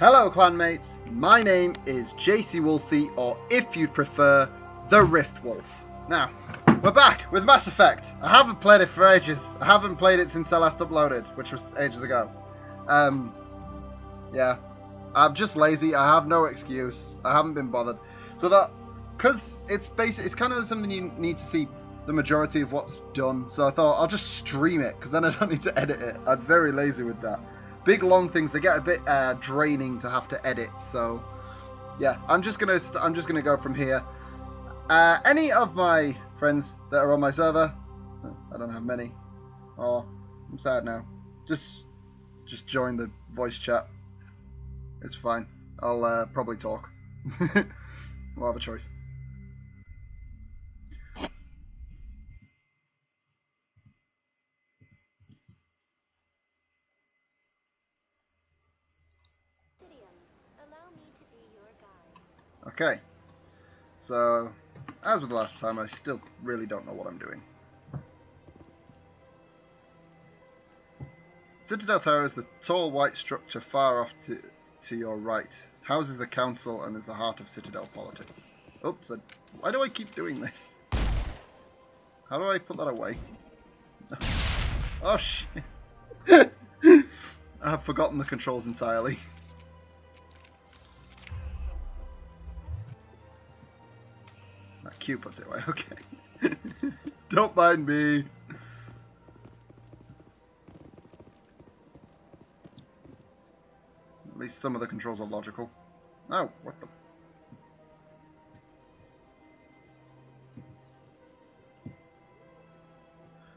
Hello clanmates, my name is JC Woolsey, or if you'd prefer, the Rift Wolf. Now, we're back with Mass Effect. I haven't played it for ages. I haven't played it since I last uploaded, which was ages ago. Yeah, I'm just lazy. I have no excuse. I haven't been bothered. So that, because it's kind of something you need to see the majority of what's done. So I thought I'll just stream it, because then I don't need to edit it. I'm very lazy with that. Big long things, they get a bit draining to have to edit. So yeah, I'm just gonna go from here. Any of my friends that are on my server, I don't have many. Oh, I'm sad now. Just join the voice chat. It's fine. I'll probably talk. We'll have a choice. Okay. So, as with the last time, I still really don't know what I'm doing. Citadel Tower is the tall white structure far off to your right. Houses the council and is the heart of Citadel politics. Oops, why do I keep doing this? How do I put that away? Oh shit. I have forgotten the controls entirely. Q puts it away, okay. Don't mind me. At least some of the controls are logical. Oh, what the...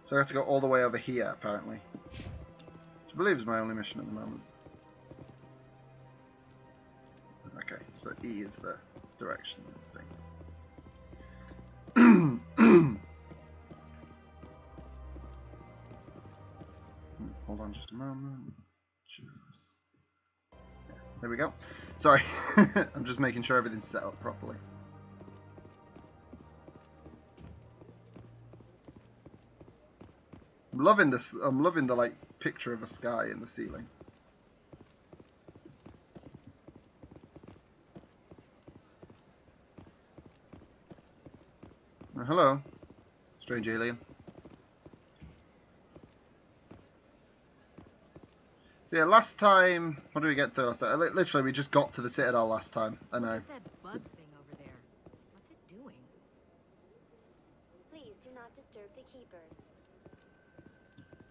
So I have to go all the way over here, apparently. Which I believe is my only mission at the moment. Okay, so E is the direction thing. Hold on just a moment. Yeah, there we go. Sorry, I'm just making sure everything's set up properly. I'm loving this. I'm loving the like picture of a sky in the ceiling. Hello, strange alien. So yeah, last time, what did we get through last time? Literally, we just got to the Citadel last time, and I... That bug thing over there. What's it doing? Please do not disturb the keepers.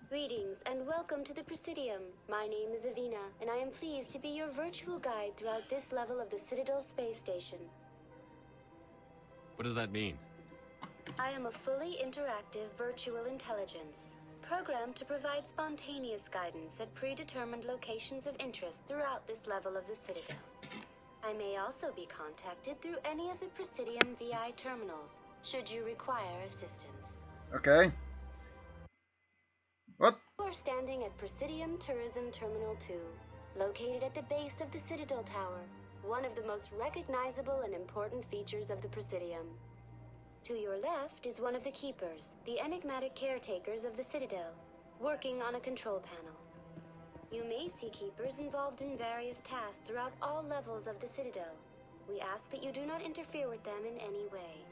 Greetings and welcome to the Presidium. My name is Avina, and I am pleased to be your virtual guide throughout this level of the Citadel space station. What does that mean? I am a fully interactive virtual intelligence, programmed to provide spontaneous guidance at predetermined locations of interest throughout this level of the Citadel. I may also be contacted through any of the Presidium VI terminals, should you require assistance. Okay. What? You are standing at Presidium Tourism Terminal 2, located at the base of the Citadel Tower, one of the most recognizable and important features of the Presidium. To your left is one of the Keepers, the enigmatic caretakers of the Citadel, working on a control panel. You may see Keepers involved in various tasks throughout all levels of the Citadel. We ask that you do not interfere with them in any way.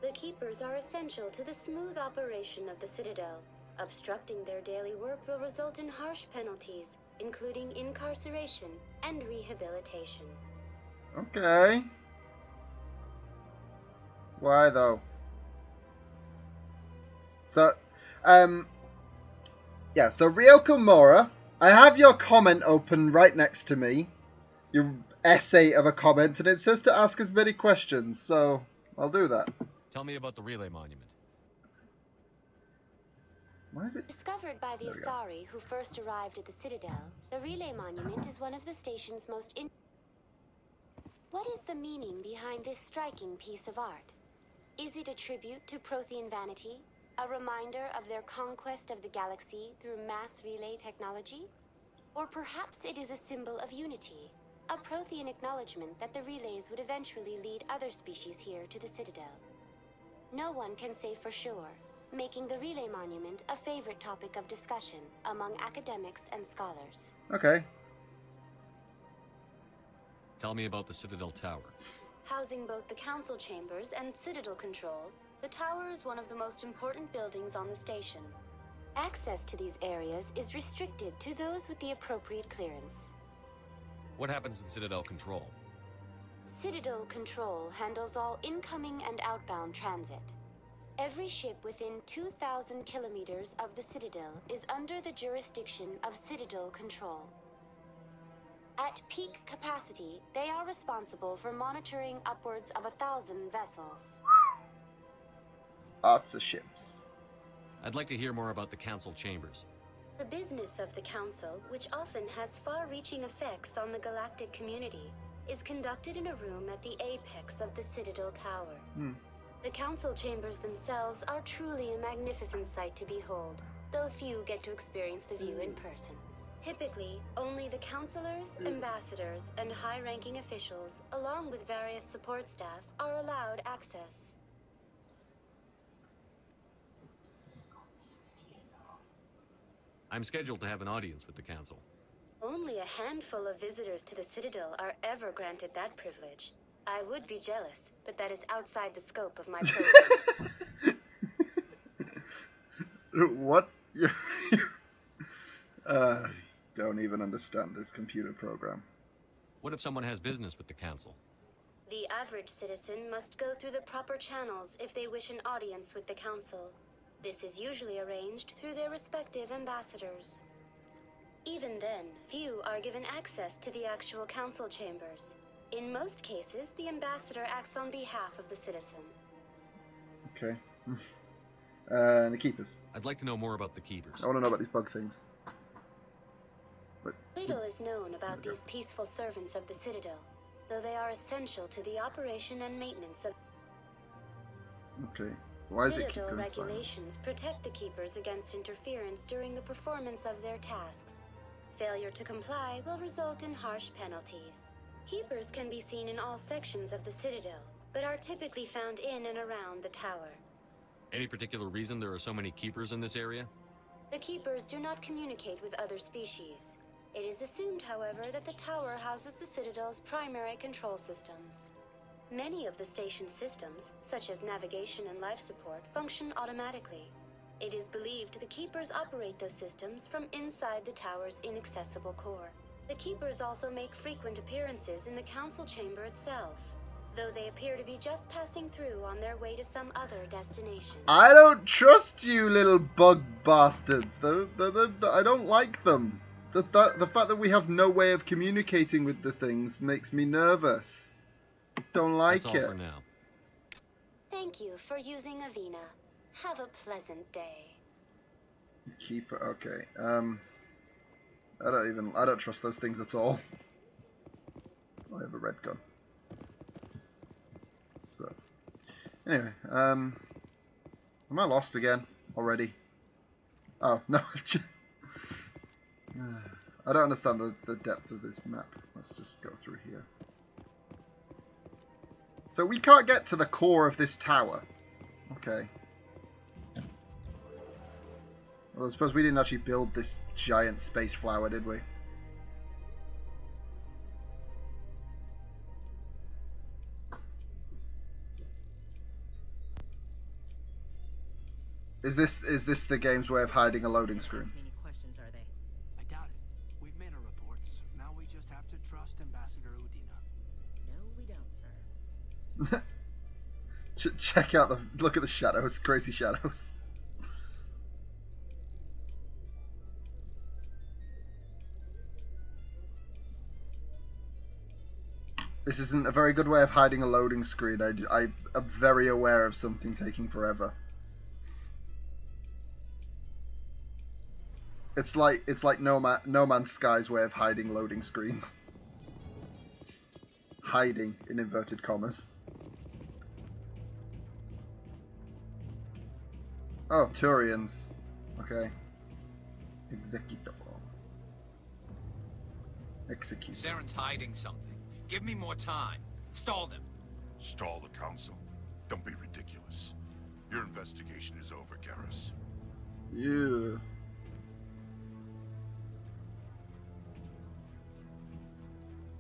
The Keepers are essential to the smooth operation of the Citadel. Obstructing their daily work will result in harsh penalties, including incarceration and rehabilitation. Okay. Why though? So, yeah, so Ryoko Mora, I have your comment open right next to me. Your essay of a comment, and it says to ask as many questions, so I'll do that. Tell me about the relay monument. Why is it? Discovered by the Asari who first arrived at the Citadel, the Relay Monument is one of the station's most What is the meaning behind this striking piece of art? Is it a tribute to Prothean vanity? A reminder of their conquest of the galaxy through mass relay technology? Or perhaps it is a symbol of unity, a Prothean acknowledgement that the relays would eventually lead other species here to the Citadel. No one can say for sure, making the Relay Monument a favorite topic of discussion among academics and scholars. Okay. Tell me about the Citadel Tower. Housing both the council chambers and Citadel Control, the tower is one of the most important buildings on the station. Access to these areas is restricted to those with the appropriate clearance. What happens in Citadel Control? Citadel Control handles all incoming and outbound transit. Every ship within 2,000 kilometers of the Citadel is under the jurisdiction of Citadel Control. At peak capacity, they are responsible for monitoring upwards of 1,000 vessels. Lots of ships. I'd like to hear more about the council chambers. The business of the Council, which often has far-reaching effects on the galactic community, is conducted in a room at the apex of the Citadel Tower. The Council chambers themselves are truly a magnificent sight to behold, though few get to experience the view in person. Typically, only the councilors, ambassadors, and high-ranking officials, along with various support staff, are allowed access. I'm scheduled to have an audience with the council. Only a handful of visitors to the Citadel are ever granted that privilege. I would be jealous, but that is outside the scope of my program. What? Don't even understand this computer program. What if someone has business with the council? The average citizen must go through the proper channels if they wish an audience with the Council. This is usually arranged through their respective ambassadors. Even then, few are given access to the actual council chambers. In most cases, the ambassador acts on behalf of the citizen. Okay. And the keepers. I'd like to know more about the keepers. I want to know about these bug things. Little is known about these peaceful servants of the Citadel, though they are essential to the operation and maintenance of... Okay. Why is it keep Citadel going silent? regulations protect the keepers against interference during the performance of their tasks. Failure to comply will result in harsh penalties. Keepers can be seen in all sections of the Citadel, but are typically found in and around the tower. Any particular reason there are so many keepers in this area? The keepers do not communicate with other species. It is assumed, however, that the tower houses the Citadel's primary control systems. Many of the station's systems, such as navigation and life support, function automatically. It is believed the keepers operate those systems from inside the tower's inaccessible core. The keepers also make frequent appearances in the council chamber itself, though they appear to be just passing through on their way to some other destination. I don't trust you, little bug bastards. I don't like them. The fact that we have no way of communicating with the things makes me nervous. Don't like That's it. all for now. Thank you for using Avina. Have a pleasant day. Keeper, okay. I don't trust those things at all. I have a red gun. So, anyway, am I lost again already? Oh, no. I don't understand the depth of this map. Let's just go through here. So we can't get to the core of this tower. Okay. Well, I suppose we didn't actually build this giant space flower, did we? Is this the game's way of hiding a loading screen? As many questions are they? I doubt it. We've made our reports. Now we just have to trust Ambassador Udina. No, we don't, sir. Check out look at the shadows, crazy shadows. This isn't a very good way of hiding a loading screen. I am very aware of something taking forever. It's like No Man's Sky's way of hiding loading screens. Hiding in inverted commas. Oh, Turians. Okay. Executable. Execute. Saren's hiding something. Give me more time. Stall them. Stall the council? Don't be ridiculous. Your investigation is over, Garrus. Yeah.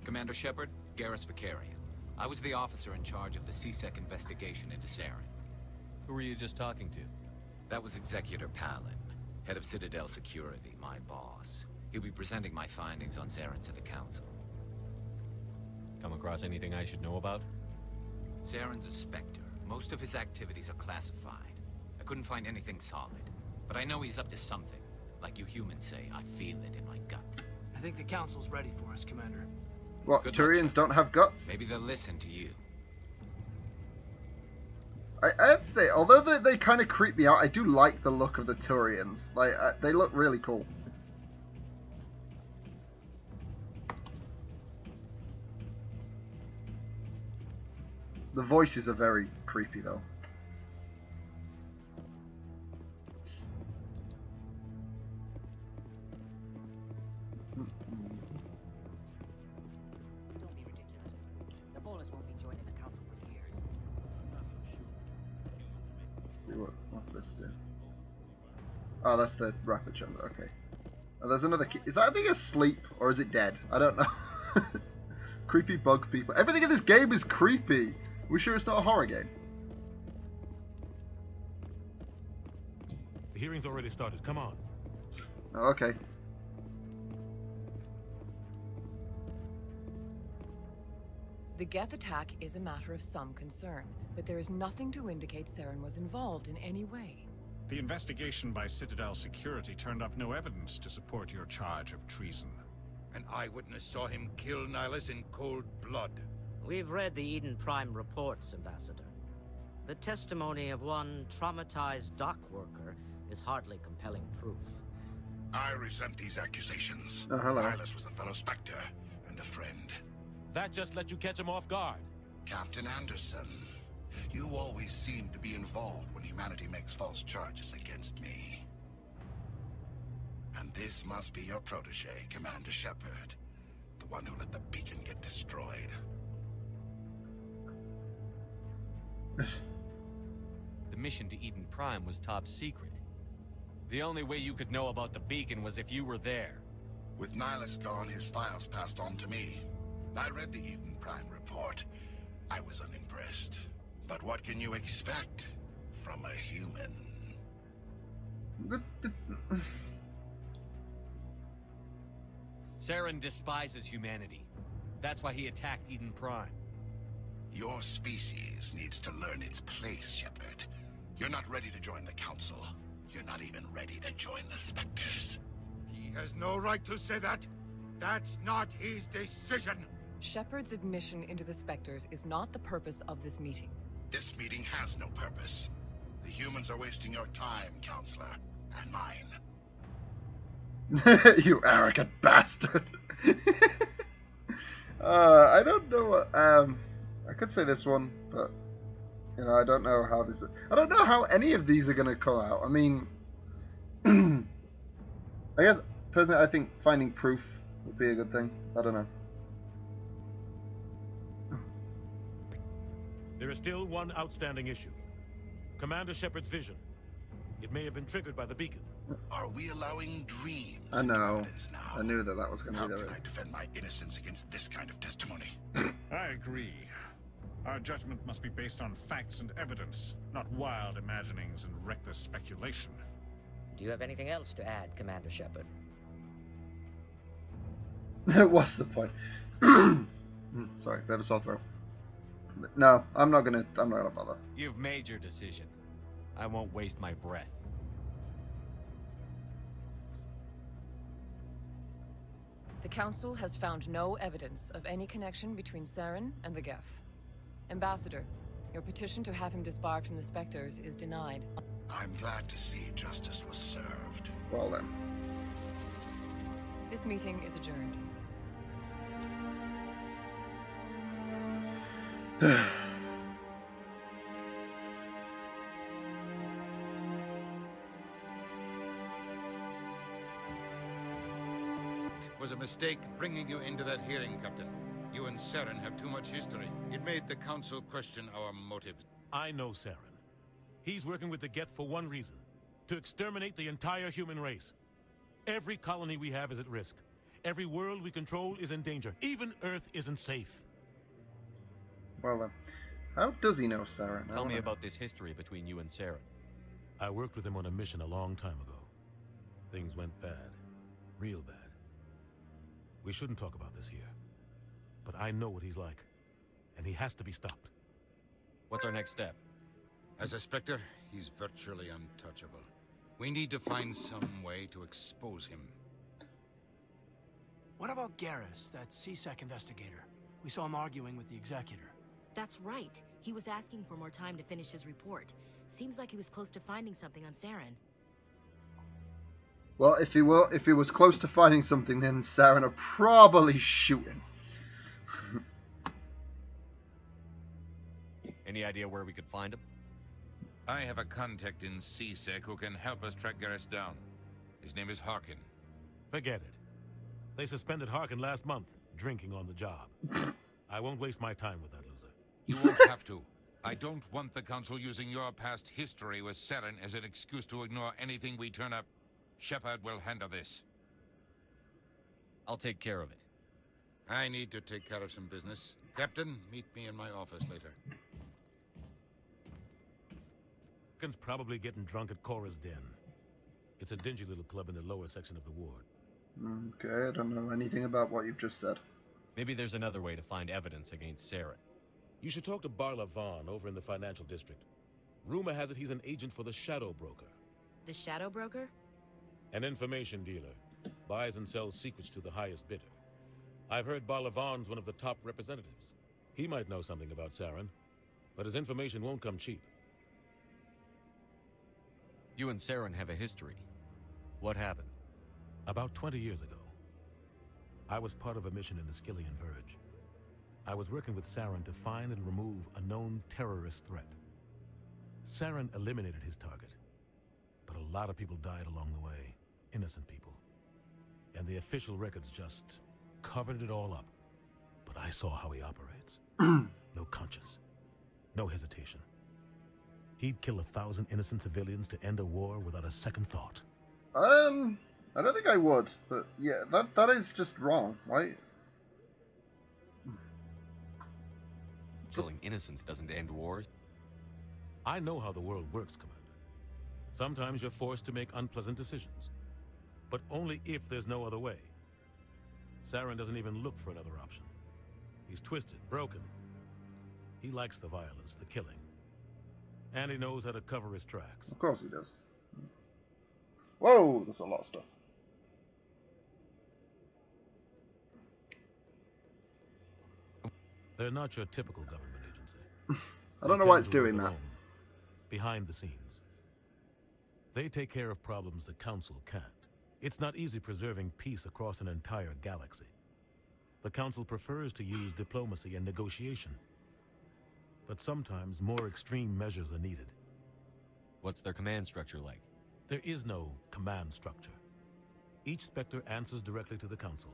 Commander Shepard, Garrus Vakarian. I was the officer in charge of the C-Sec investigation into Saren. Who were you just talking to? That was Executor Palin, head of Citadel Security, my boss. He'll be presenting my findings on Saren to the Council. Come across anything I should know about? Saren's a Spectre. Most of his activities are classified. I couldn't find anything solid. But I know he's up to something. Like you humans say, I feel it in my gut. I think the Council's ready for us, Commander. What, Good luck, Turians Shepard. don't have guts? Maybe they'll listen to you. I have to say, although they kind of creep me out, I do like the look of the Turians. Like, they look really cool. The voices are very creepy, though. Don't be ridiculous. The Volus won't be joining the council for years. Let's see what's this do. Oh, that's the rapid transit. Okay. Oh, there's another key. Is that thing asleep or is it dead? I don't know. Creepy bug people. Everything in this game is creepy. We sure it's not a horror game? The hearing's already started. Come on. Oh, okay. The Geth attack is a matter of some concern, but there is nothing to indicate Saren was involved in any way. The investigation by Citadel Security turned up no evidence to support your charge of treason. An eyewitness saw him kill Nihilus in cold blood. We've read the Eden Prime reports, Ambassador. The testimony of one traumatized dock worker is hardly compelling proof. I resent these accusations. Oh, hello. Nihilus was a fellow Spectre and a friend. That just let you catch him off guard. Captain Anderson, you always seem to be involved when humanity makes false charges against me. And this must be your protege, Commander Shepard. The one who let the beacon get destroyed. The mission to Eden Prime was top secret. The only way you could know about the beacon was if you were there. With Nihilus gone, his files passed on to me. I read the Eden Prime report. I was unimpressed. But what can you expect from a human? Saren despises humanity. That's why he attacked Eden Prime. Your species needs to learn its place, Shepard. You're not ready to join the Council. You're not even ready to join the Spectres. He has no right to say that. That's not his decision. Shepard's admission into the Spectres is not the purpose of this meeting. This meeting has no purpose. The humans are wasting your time, Counselor, and mine. You arrogant bastard. I don't know what, I could say this one, but, you know, I don't know how this, I don't know how any of these are going to come out. I mean, I guess, personally, I think finding proof would be a good thing. I don't know. There is still one outstanding issue. Commander Shepard's vision. It may have been triggered by the beacon. Are we allowing dreams I into know. evidence now? I knew that was going to How be can the I defend my innocence against this kind of testimony? I agree. Our judgment must be based on facts and evidence, not wild imaginings and reckless speculation. Do you have anything else to add, Commander Shepard? What's the point? Sorry, bit of a sore throat. But no, I'm not gonna bother. You've made your decision. I won't waste my breath. The Council has found no evidence of any connection between Saren and the Geth. Ambassador, your petition to have him disbarred from the Spectres is denied. I'm glad to see justice was served. Well then. This meeting is adjourned. It was a mistake bringing you into that hearing, Captain. You and Saren have too much history. It made the Council question our motives. I know Saren. He's working with the Geth for one reason. To exterminate the entire human race. Every colony we have is at risk. Every world we control is in danger. Even Earth isn't safe. Well then, how does he know Saren? Tell me about this history between you and Saren. I worked with him on a mission a long time ago. Things went bad. Real bad. We shouldn't talk about this here. But I know what he's like. And he has to be stopped. What's our next step? As a Spectre, he's virtually untouchable. We need to find some way to expose him. What about Garrus, that CSEC investigator? We saw him arguing with the Executor. That's right. He was asking for more time to finish his report. Seems like he was close to finding something on Saren. Well, if he was close to finding something, then Saren would probably shoot him. Any idea where we could find him? I have a contact in CSEC who can help us track Garrus down. His name is Harkin. Forget it. They suspended Harkin last month, drinking on the job. I won't waste my time with that loser. You won't have to. I don't want the Council using your past history with Saren as an excuse to ignore anything we turn up. Shepard will handle this. I'll take care of it. I need to take care of some business. Captain, meet me in my office later. Harkin's probably getting drunk at Cora's Den. It's a dingy little club in the lower section of the ward. Okay, I don't know anything about what you've just said. Maybe there's another way to find evidence against Saren. You should talk to Barla Vaughn over in the financial district. Rumor has it he's an agent for the Shadow Broker. The Shadow Broker? An information dealer. Buys and sells secrets to the highest bidder. I've heard Barla Vaughn's one of the top representatives. He might know something about Saren, but his information won't come cheap. You and Saren have a history. What happened? About 20 years ago, I was part of a mission in the Skillian Verge. I was working with Saren to find and remove a known terrorist threat. Saren eliminated his target, but a lot of people died along the way, innocent people. And the official records just covered it all up. But I saw how he operates. No conscience, no hesitation. He'd kill 1,000 innocent civilians to end a war without a second thought. I don't think I would, but yeah, that is just wrong, right? Killing innocents doesn't end wars. I know how the world works, Commander. Sometimes you're forced to make unpleasant decisions, but only if there's no other way. Saren doesn't even look for another option. He's twisted, broken. He likes the violence, the killing. And he knows how to cover his tracks. Of course he does. Whoa, there's a lot of stuff. They're not your typical government agency. I don't know why it's doing that. Behind the scenes. They take care of problems the Council can't. It's not easy preserving peace across an entire galaxy. The Council prefers to use diplomacy and negotiation. But sometimes more extreme measures are needed. What's their command structure like? There is no command structure. Each Spectre answers directly to the Council.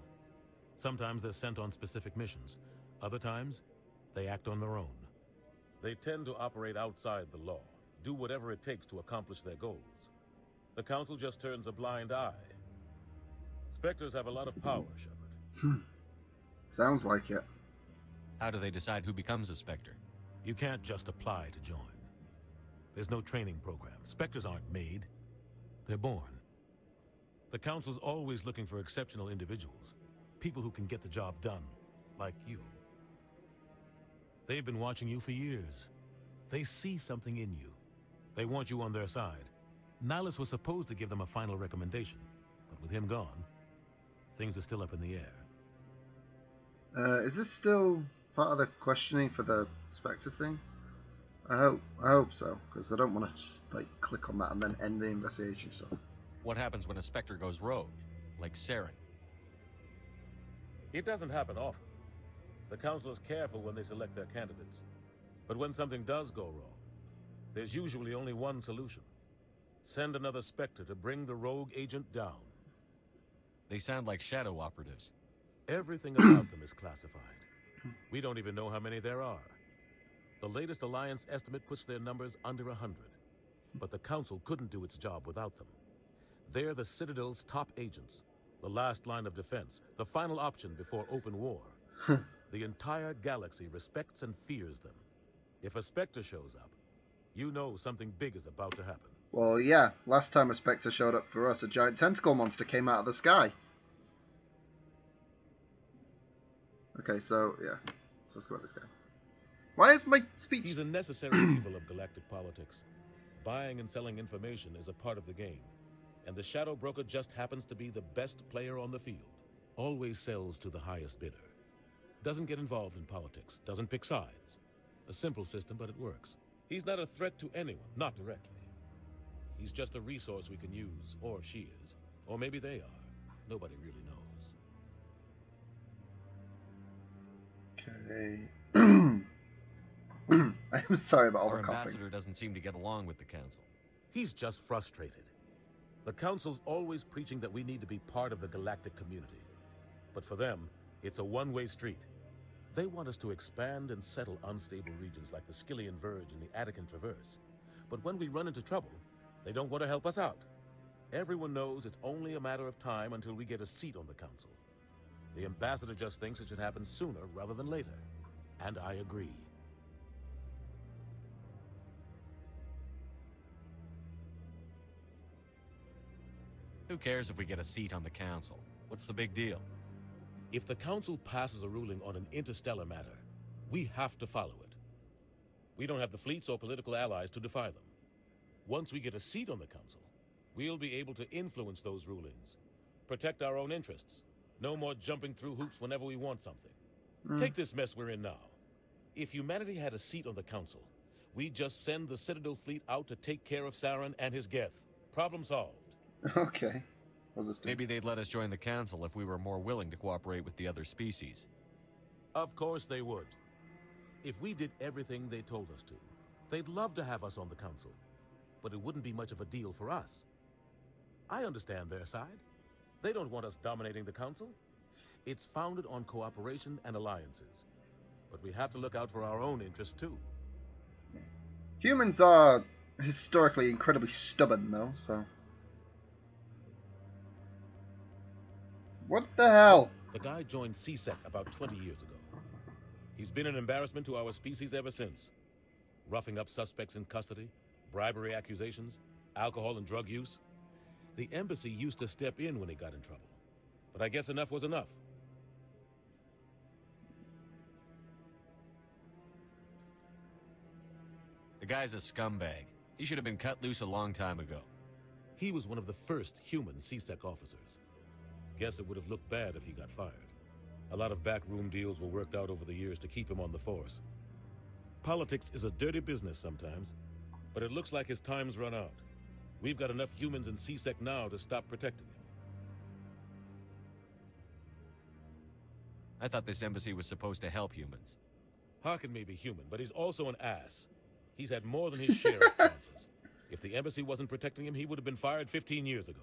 Sometimes they're sent on specific missions. Other times, they act on their own. They tend to operate outside the law, do whatever it takes to accomplish their goals. The Council just turns a blind eye. Spectres have a lot of power, Shepard. Sounds like it. How do they decide who becomes a Spectre? You can't just apply to join. There's no training program. Spectres aren't made. They're born. The Council's always looking for exceptional individuals. People who can get the job done, like you. They've been watching you for years. They see something in you. They want you on their side. Nihilus was supposed to give them a final recommendation, but with him gone, things are still up in the air. Is this still part of the questioning for the Spectre thing? I hope so, because I don't want to just like click on that and then end the investigation stuff. What happens when a Spectre goes rogue, like Saren? It doesn't happen often. The Council is careful when they select their candidates. But when something does go wrong, there's usually only one solution. Send another Spectre to bring the rogue agent down. They sound like shadow operatives. Everything about them is classified. We don't even know how many there are. The latest Alliance estimate puts their numbers under 100. But the Council couldn't do its job without them. They're the Citadel's top agents. The last line of defense, the final option before open war. The entire galaxy respects and fears them. If a Spectre shows up, you know something big is about to happen. Well, yeah. Last time a Spectre showed up for us, a giant tentacle monster came out of the sky. Okay, so, yeah. So let's go with this guy. Why is my speech... He's a necessary evil of galactic politics. Buying and selling information is a part of the game. And the Shadow Broker just happens to be the best player on the field. Always sells to the highest bidder. Doesn't get involved in politics. Doesn't pick sides. A simple system, but it works. He's not a threat to anyone, not directly. He's just a resource we can use, or she is. Or maybe they are. Nobody really knows. Okay. I'm sorry about all the Our coughing. ambassador doesn't seem to get along with the council. He's just frustrated. The council's always preaching that we need to be part of the galactic community. But for them, it's a one-way street. They want us to expand and settle unstable regions like the Skillian Verge and the Attican Traverse. But when we run into trouble, they don't want to help us out. Everyone knows it's only a matter of time until we get a seat on the council. The ambassador just thinks it should happen sooner rather than later. And I agree. Who cares if we get a seat on the council? What's the big deal? If the council passes a ruling on an interstellar matter, we have to follow it. We don't have the fleets or political allies to defy them. Once we get a seat on the council, we'll be able to influence those rulings, protect our own interests. No more jumping through hoops whenever we want something. Take this mess we're in now. If humanity had a seat on the council, we'd just send the Citadel fleet out to take care of Saren and his Geth. Problem solved. Okay. What's this do? Maybe they'd let us join the council if we were more willing to cooperate with the other species. Of course they would. If we did everything they told us to, they'd love to have us on the council. But it wouldn't be much of a deal for us. I understand their side. They don't want us dominating the council. It's founded on cooperation and alliances. But we have to look out for our own interests too. Humans are historically incredibly stubborn though, so... What the hell? The guy joined CSEC about 20 years ago. He's been an embarrassment to our species ever since. Roughing up suspects in custody, bribery accusations, alcohol and drug use. The embassy used to step in when he got in trouble. But I guess enough was enough. The guy's a scumbag. He should have been cut loose a long time ago. He was one of the first human CSEC officers. Guess it would have looked bad if he got fired. A lot of backroom deals were worked out over the years to keep him on the force. Politics is a dirty business sometimes, but it looks like his time's run out. We've got enough humans in CSEC now to stop protecting him. I thought this embassy was supposed to help humans. Harkin may be human, but he's also an ass. He's had more than his share of chances. If the embassy wasn't protecting him, he would have been fired 15 years ago.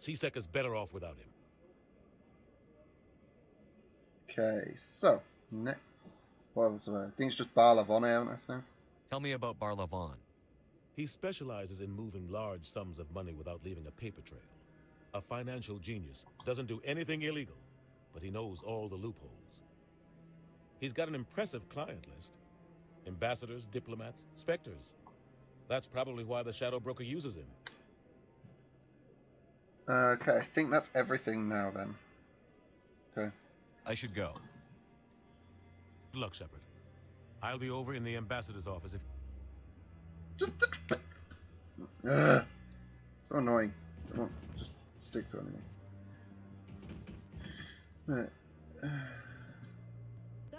CSEC is better off without him. Okay, so, next. What was I think it's just Bar Lavon, haven't I now? Tell me about Bar Lavon. He specializes in moving large sums of money without leaving a paper trail. A financial genius, doesn't do anything illegal, but he knows all the loopholes. He's got an impressive client list. Ambassadors, diplomats, specters. That's probably why the Shadow Broker uses him. Okay, I think that's everything now then. Okay. I should go. Good luck, Shepard. I'll be over in the ambassador's office if... So annoying. I won't just stick to anything. Right. So,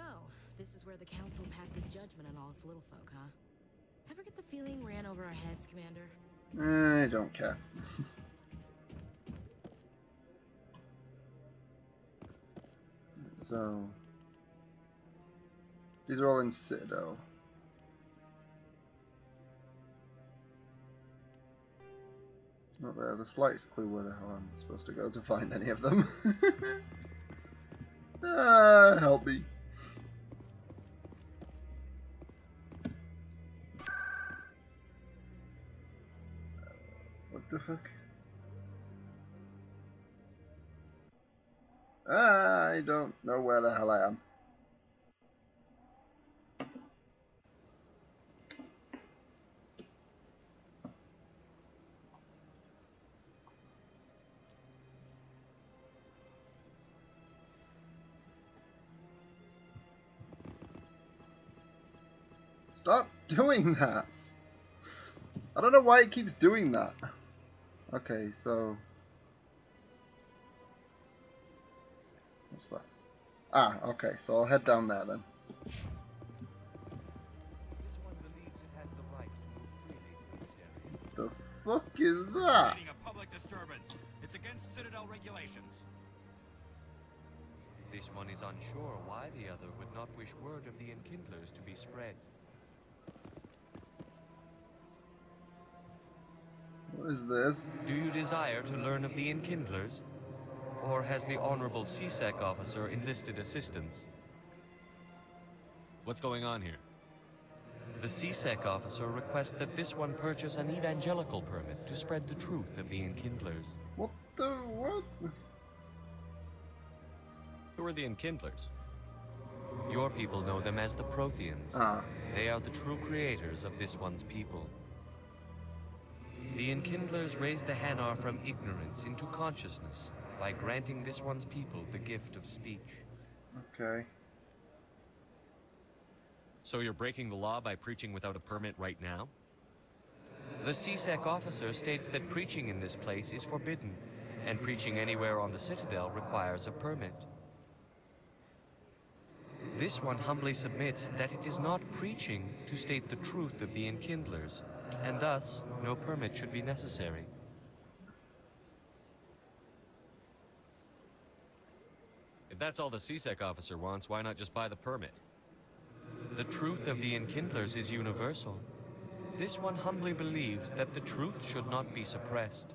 this is where the council passes judgment on all us little folk, huh? Ever get the feeling ran over our heads, Commander? I don't care. So, these are all in Citadel. Not that I have the slightest clue where the hell I'm supposed to go to find any of them. Help me. What the fuck? I don't know where the hell I am. Stop doing that! I don't know why it keeps doing that. Okay, so... What's that? Ah, okay, so I'll head down there then. The fuck is that? A public disturbance. It's against Citadel regulations. This one is unsure why the other would not wish word of the Enkindlers to be spread. What is this? Do you desire to learn of the Enkindlers? Or has the Honorable CSEC officer enlisted assistance? What's going on here? The CSEC officer requests that this one purchase an evangelical permit to spread the truth of the Enkindlers. What the what? Who are the Enkindlers? Your people know them as the Protheans. Ah. They are the true creators of this one's people. The Enkindlers raised the Hanar from ignorance into consciousness by granting this one's people the gift of speech. Okay. So you're breaking the law by preaching without a permit right now? The CSEC officer states that preaching in this place is forbidden, and preaching anywhere on the Citadel requires a permit. This one humbly submits that it is not preaching to state the truth of the Enkindlers, and thus no permit should be necessary. If that's all the CSEC officer wants, why not just buy the permit? The truth of the Enkindlers is universal. This one humbly believes that the truth should not be suppressed.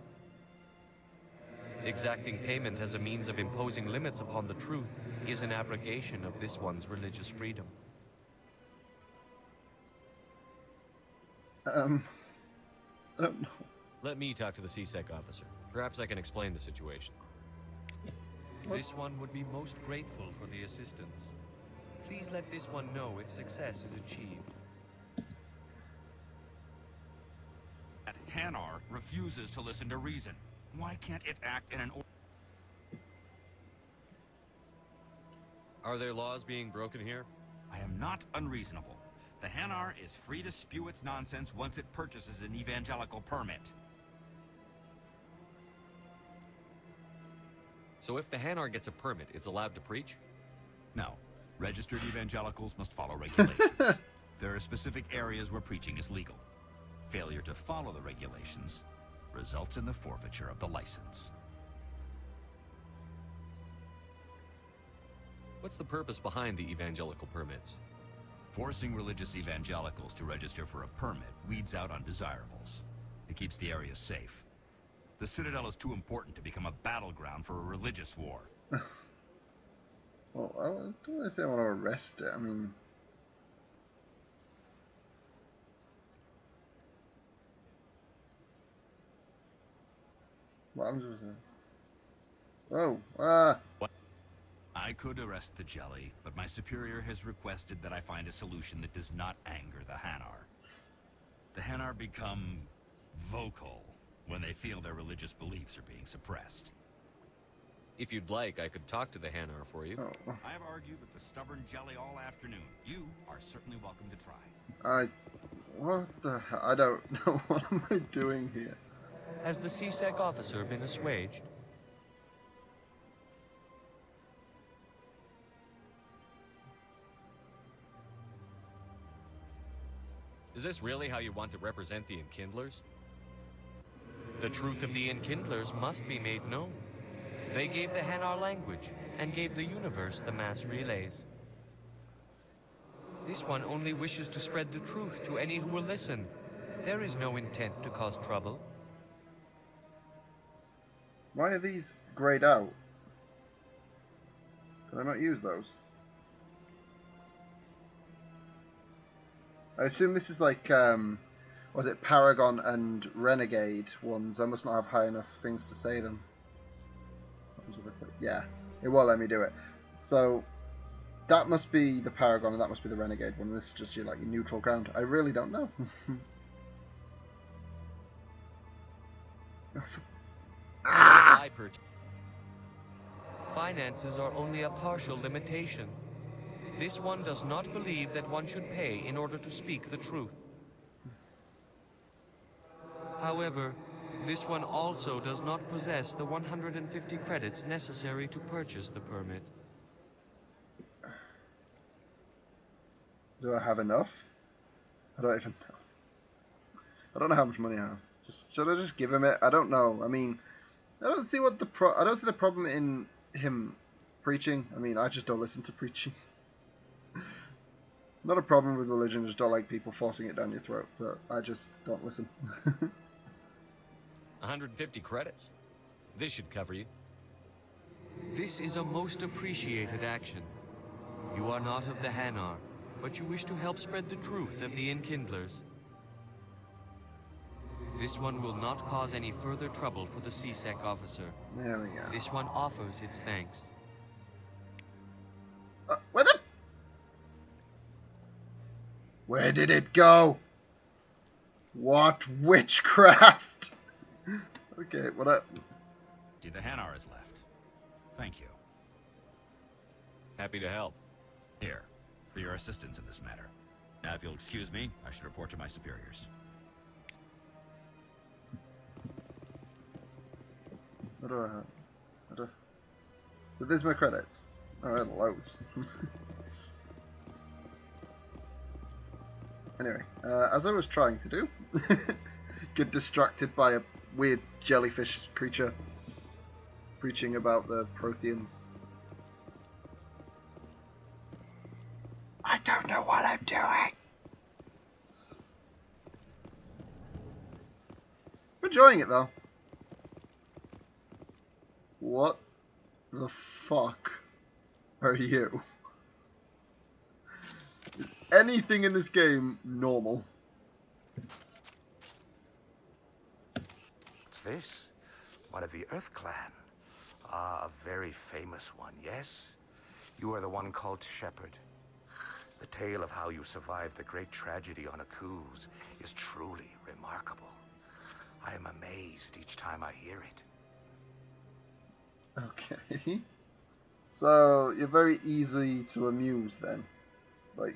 Exacting payment as a means of imposing limits upon the truth is an abrogation of this one's religious freedom. I don't know. Let me talk to the CSEC officer. Perhaps I can explain the situation. What? This one would be most grateful for the assistance. Please let this one know if success is achieved. That Hanar refuses to listen to reason. Why can't it act in an order? Are there laws being broken here? I am not unreasonable. The Hanar is free to spew its nonsense once it purchases an evangelical permit. So if the Hanar gets a permit, it's allowed to preach? No. Registered evangelicals must follow regulations. There are specific areas where preaching is legal. Failure to follow the regulations results in the forfeiture of the license. What's the purpose behind the evangelical permits? Forcing religious evangelicals to register for a permit weeds out undesirables. It keeps the area safe. The Citadel is too important to become a battleground for a religious war. Well, I don't want to say I want to arrest it. I mean... What happens with that? Oh, What? I could arrest the Jelly, but my superior has requested that I find a solution that does not anger the Hanar. The Hanar become vocal when they feel their religious beliefs are being suppressed. If you'd like, I could talk to the Hanar for you. Oh. I have argued with the stubborn Jelly all afternoon. You are certainly welcome to try. What the hell? I don't know. What am I doing here? Has the CSEC officer been assuaged? Is this really how you want to represent the Enkindlers? The truth of the Enkindlers must be made known. They gave the Hanar language, and gave the universe the mass relays. This one only wishes to spread the truth to any who will listen. There is no intent to cause trouble. Why are these grayed out? Can I not use those? I assume this is like, was it Paragon and Renegade ones? I must not have high enough things to say them. Yeah. It won't let me do it. So that must be the Paragon and that must be the Renegade one. This is just your like your neutral ground. I really don't know. Finances are only a partial limitation. This one does not believe that one should pay in order to speak the truth. However, this one also does not possess the 150 credits necessary to purchase the permit. Do I have enough? I don't even know. I don't know how much money I have. Should I just give him it? I don't know. I mean, I don't see what the I don't see the problem in him preaching. I mean, I just don't listen to preaching. Not a problem with religion, just don't like people forcing it down your throat. So I just don't listen. 150 credits? This should cover you. This is a most appreciated action. You are not of the Hanar, but you wish to help spread the truth of the Enkindlers. This one will not cause any further trouble for the CSEC officer. There we go. This one offers its thanks. Where did it go? What witchcraft? Okay, what See, the Hanar is left. Thank you. Happy to help. Here, for your assistance in this matter. Now, if you'll excuse me, I should report to my superiors. What do I have? So there's my credits. Oh, I had loads. Anyway, as I was trying to do, get distracted by a weird jellyfish creature preaching about the Protheans. I don't know what I'm doing. I'm enjoying it though. What the fuck are you? Is anything in this game normal? What's this? One of the Earth Clan. Ah, a very famous one, yes? You are the one called Shepard. The tale of how you survived the great tragedy on Akuz is truly remarkable. I am amazed each time I hear it. Okay. So, you're very easy to amuse then. Like,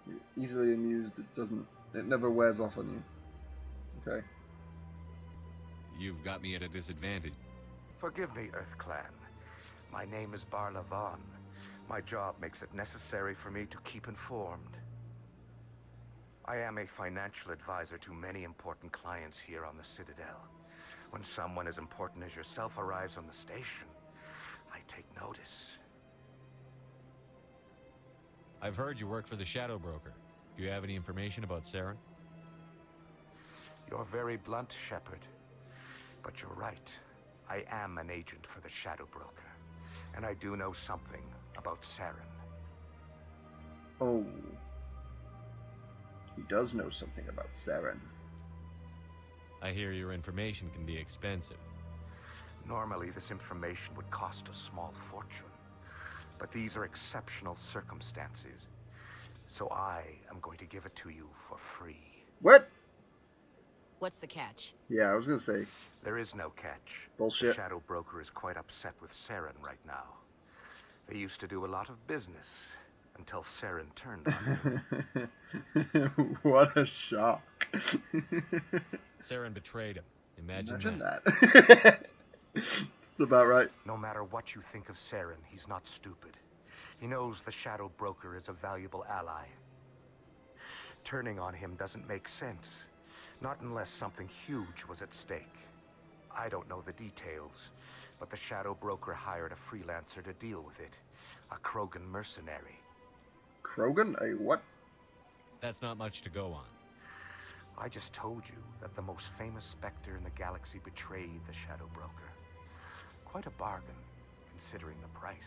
you're easily amused, it never wears off on you. Okay. You've got me at a disadvantage. Forgive me, Earth Clan. My name is Barla Vaughn. My job makes it necessary for me to keep informed. I am a financial advisor to many important clients here on the Citadel. When someone as important as yourself arrives on the station, I take notice. I've heard you work for the Shadow Broker. Do you have any information about Saren? You're very blunt, Shepard. But you're right. I am an agent for the Shadow Broker. And I do know something about Saren. Oh. He does know something about Saren. I hear your information can be expensive. Normally, this information would cost a small fortune. But these are exceptional circumstances. So I am going to give it to you for free. What? What's the catch? Yeah, I was gonna say. There is no catch. Bullshit. The Shadow Broker is quite upset with Saren right now. They used to do a lot of business until Saren turned on him. What a shock. Saren betrayed him. Imagine that. It's about right. No matter what you think of Saren, he's not stupid. He knows the Shadow Broker is a valuable ally. Turning on him doesn't make sense. Not unless something huge was at stake. I don't know the details, but the Shadow Broker hired a freelancer to deal with it. A Krogan mercenary. Krogan? A what? That's not much to go on. I just told you that the most famous Spectre in the galaxy betrayed the Shadow Broker. Quite a bargain, considering the price.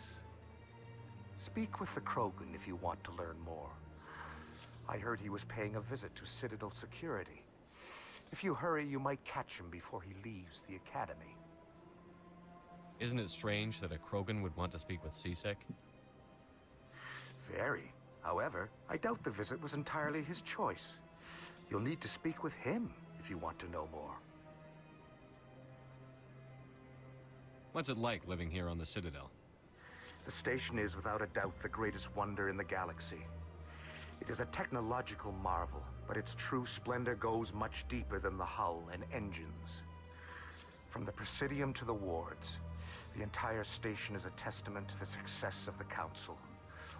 Speak with the Krogan if you want to learn more. I heard he was paying a visit to Citadel security. If you hurry, you might catch him before he leaves the Academy. Isn't it strange that a Krogan would want to speak with C-Sec? Very. However, I doubt the visit was entirely his choice. You'll need to speak with him if you want to know more. What's it like living here on the Citadel? The station is without a doubt the greatest wonder in the galaxy. It is a technological marvel, but its true splendor goes much deeper than the hull and engines. From the Presidium to the wards, the entire station is a testament to the success of the Council.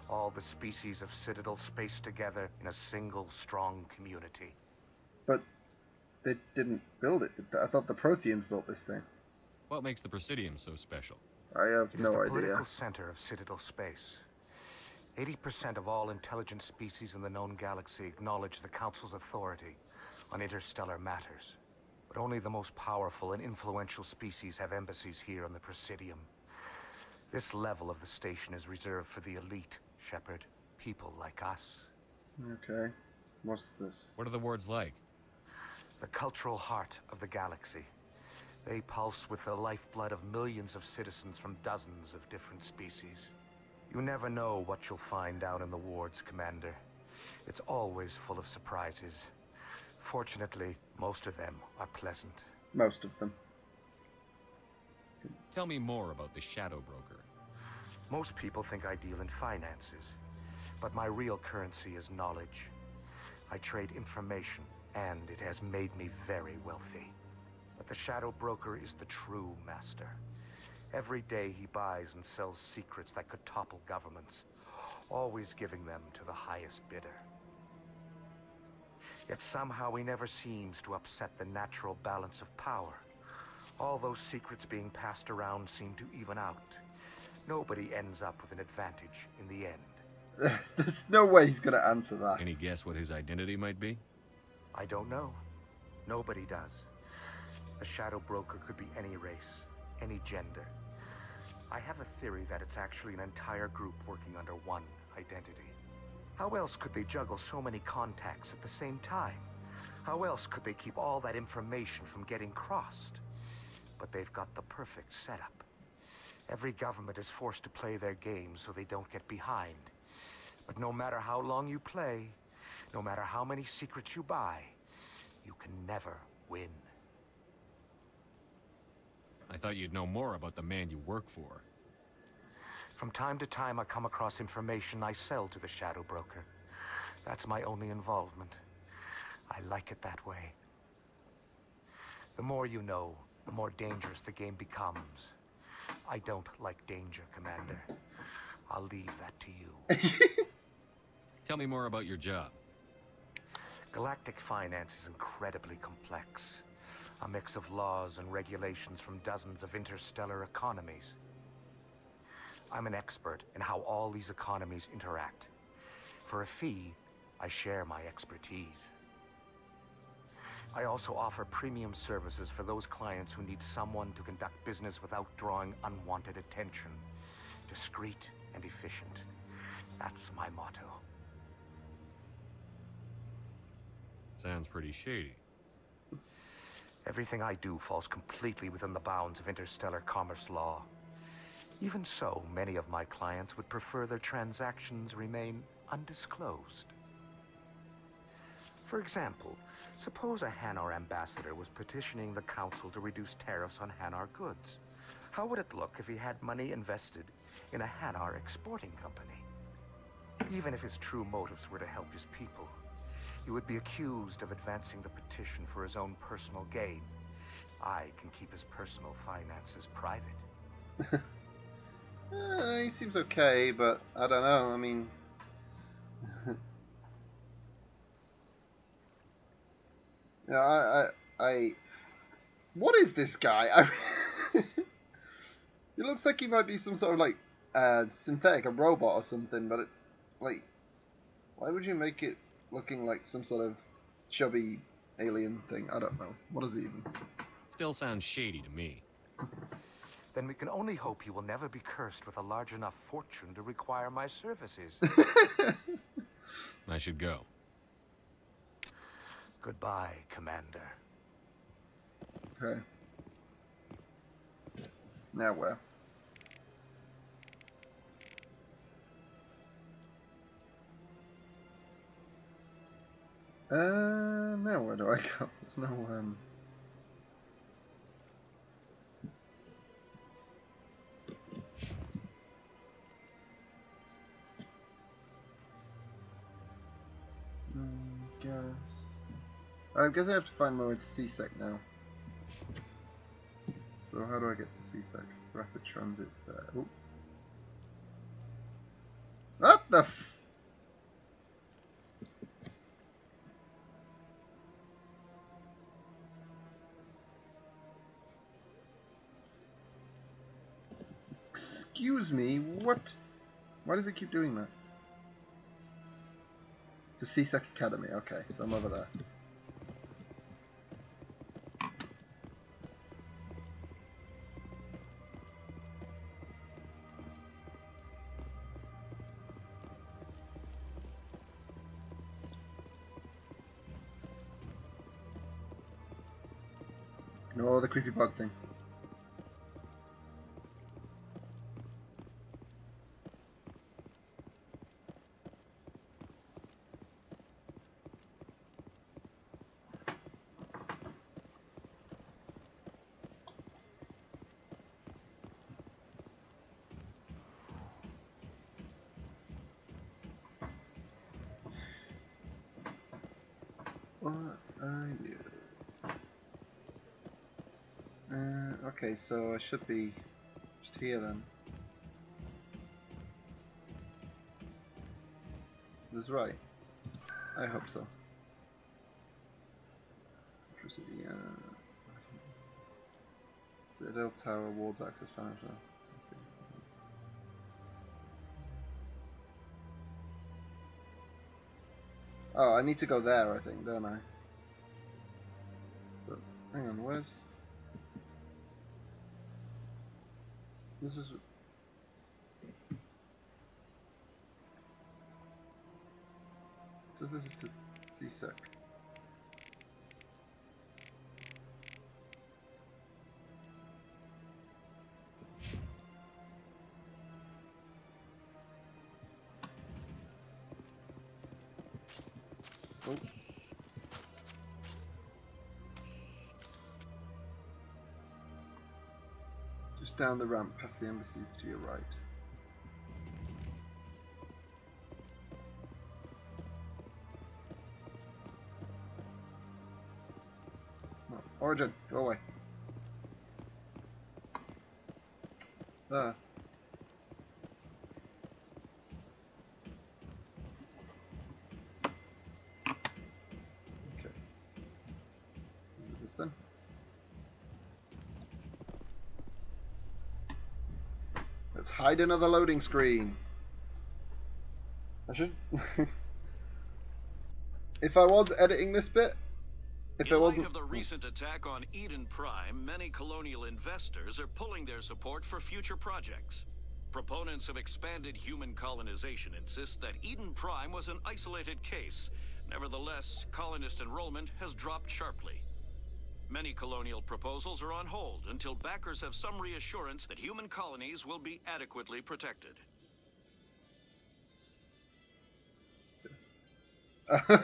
All the species of Citadel spaced together in a single strong community. But they didn't build it, did they? I thought the Protheans built this thing. What makes the Presidium so special? I have no idea. It is the political center of Citadel space. 80% of all intelligent species in the known galaxy acknowledge the Council's authority on interstellar matters. But only the most powerful and influential species have embassies here on the Presidium. This level of the station is reserved for the elite, Shepard. People like us. Okay. What's this? What are the wards like? The cultural heart of the galaxy. They pulse with the lifeblood of millions of citizens from dozens of different species. You never know what you'll find out in the wards, Commander. It's always full of surprises. Fortunately, most of them are pleasant. Most of them. Tell me more about the Shadow Broker. Most people think I deal in finances, but my real currency is knowledge. I trade information, and it has made me very wealthy. But the Shadow Broker is the true master. Every day he buys and sells secrets that could topple governments, always giving them to the highest bidder. Yet somehow he never seems to upset the natural balance of power. All those secrets being passed around seem to even out. Nobody ends up with an advantage in the end. There's no way he's going to answer that. Any guess what his identity might be? I don't know. Nobody does. A Shadow Broker could be any race, any gender. I have a theory that it's actually an entire group working under one identity. How else could they juggle so many contacts at the same time? How else could they keep all that information from getting crossed? But they've got the perfect setup. Every government is forced to play their game so they don't get behind. But no matter how long you play, no matter how many secrets you buy, you can never win. I thought you'd know more about the man you work for. From time to time, I come across information I sell to the Shadow Broker. That's my only involvement. I like it that way. The more you know, the more dangerous the game becomes. I don't like danger, Commander. I'll leave that to you. Tell me more about your job. Galactic finance is incredibly complex. A mix of laws and regulations from dozens of interstellar economies. I'm an expert in how all these economies interact. For a fee, I share my expertise. I also offer premium services for those clients who need someone to conduct business without drawing unwanted attention. Discreet and efficient. That's my motto. Sounds pretty shady. Everything I do falls completely within the bounds of interstellar commerce law. Even so, many of my clients would prefer their transactions remain undisclosed. For example, suppose a Hanar ambassador was petitioning the Council to reduce tariffs on Hanar goods. How would it look if he had money invested in a Hanar exporting company? Even if his true motives were to help his people, he would be accused of advancing the petition for his own personal gain. I can keep his personal finances private. He seems okay, but I don't know. I mean... yeah, I... What is this guy? He looks like he might be some sort of, like, synthetic, a robot or something, but, like... Why would you make it looking like some sort of chubby alien thing? I don't know. What is it even? Still sounds shady to me. Then we can only hope he will never be cursed with a large enough fortune to require my services. I should go. Goodbye, Commander. Okay. Now where? Now where do I go? There's no, I guess I have to find my way to C-Sec now. So how do I get to C-Sec? Rapid Transit's there. Ooh. What the f... Excuse me, what? Why does it keep doing that? To C-Sec Academy, okay, so I'm over there. No, the creepy bug thing. What are you? Okay, so I should be just here then. Is this right? I hope so. Electricity, Citadel Tower, Wards Access Panel. Okay. Oh, I need to go there, I think, don't I? But, hang on, where's... This is... So this is to C-Sec. Oh. Just down the ramp past the embassies to your right. No. Origin, go away. There. Then let's hide another loading screen. I should if I was editing this bit, if it wasn't of the recent attack on Eden Prime, many colonial investors are pulling their support for future projects. Proponents of expanded human colonization insist that Eden Prime was an isolated case. Nevertheless, colonist enrollment has dropped sharply. Many colonial proposals are on hold until backers have some reassurance that human colonies will be adequately protected. I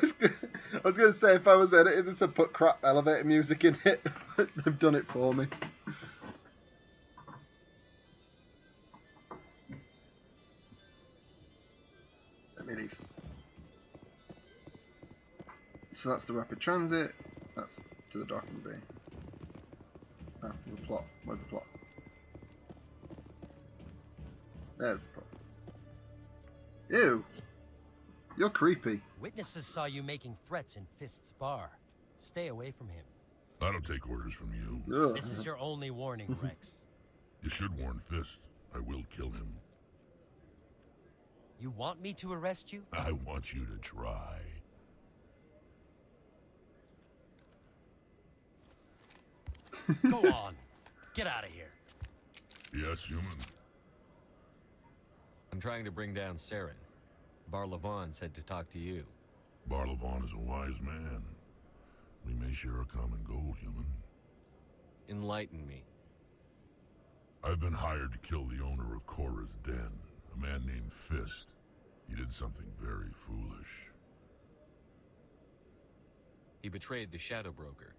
was going to say, if I was editing this, I'd put crap elevator music in it. They've done it for me. Let me leave. So that's the rapid transit. That's to the docking bay. Ah, the plot. Where's the plot? There's the plot. Ew! You're creepy. Witnesses saw you making threats in Fist's bar. Stay away from him. I don't take orders from you. Ugh. This is your only warning, Rex. You should warn Fist. I will kill him. You want me to arrest you? I want you to try. Go on. Get out of here. Yes, human. I'm trying to bring down Saren. Bar-Levon said to talk to you. Bar-Levon is a wise man. We may share a common goal, human. Enlighten me. I've been hired to kill the owner of Korra's Den, a man named Fist. He did something very foolish. He betrayed the Shadow Broker.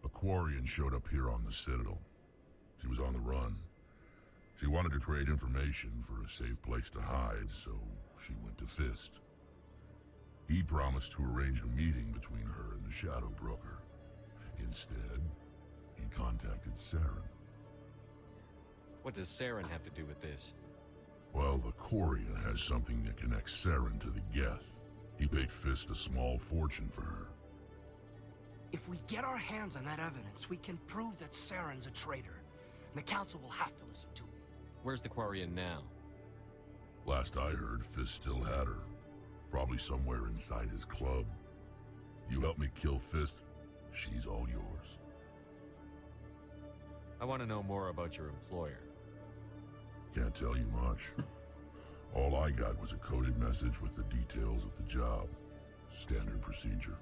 A Quarian showed up here on the Citadel. She was on the run. She wanted to trade information for a safe place to hide, so she went to Fist. He promised to arrange a meeting between her and the Shadow Broker. Instead, he contacted Saren. What does Saren have to do with this? Well, the Quarian has something that connects Saren to the Geth. He paid Fist a small fortune for her. If we get our hands on that evidence, we can prove that Saren's a traitor. And the Council will have to listen to him. Where's the Quarian now? Last I heard, Fist still had her. Probably somewhere inside his club. You help me kill Fist, she's all yours. I want to know more about your employer. Can't tell you much. All I got was a coded message with the details of the job. Standard procedure.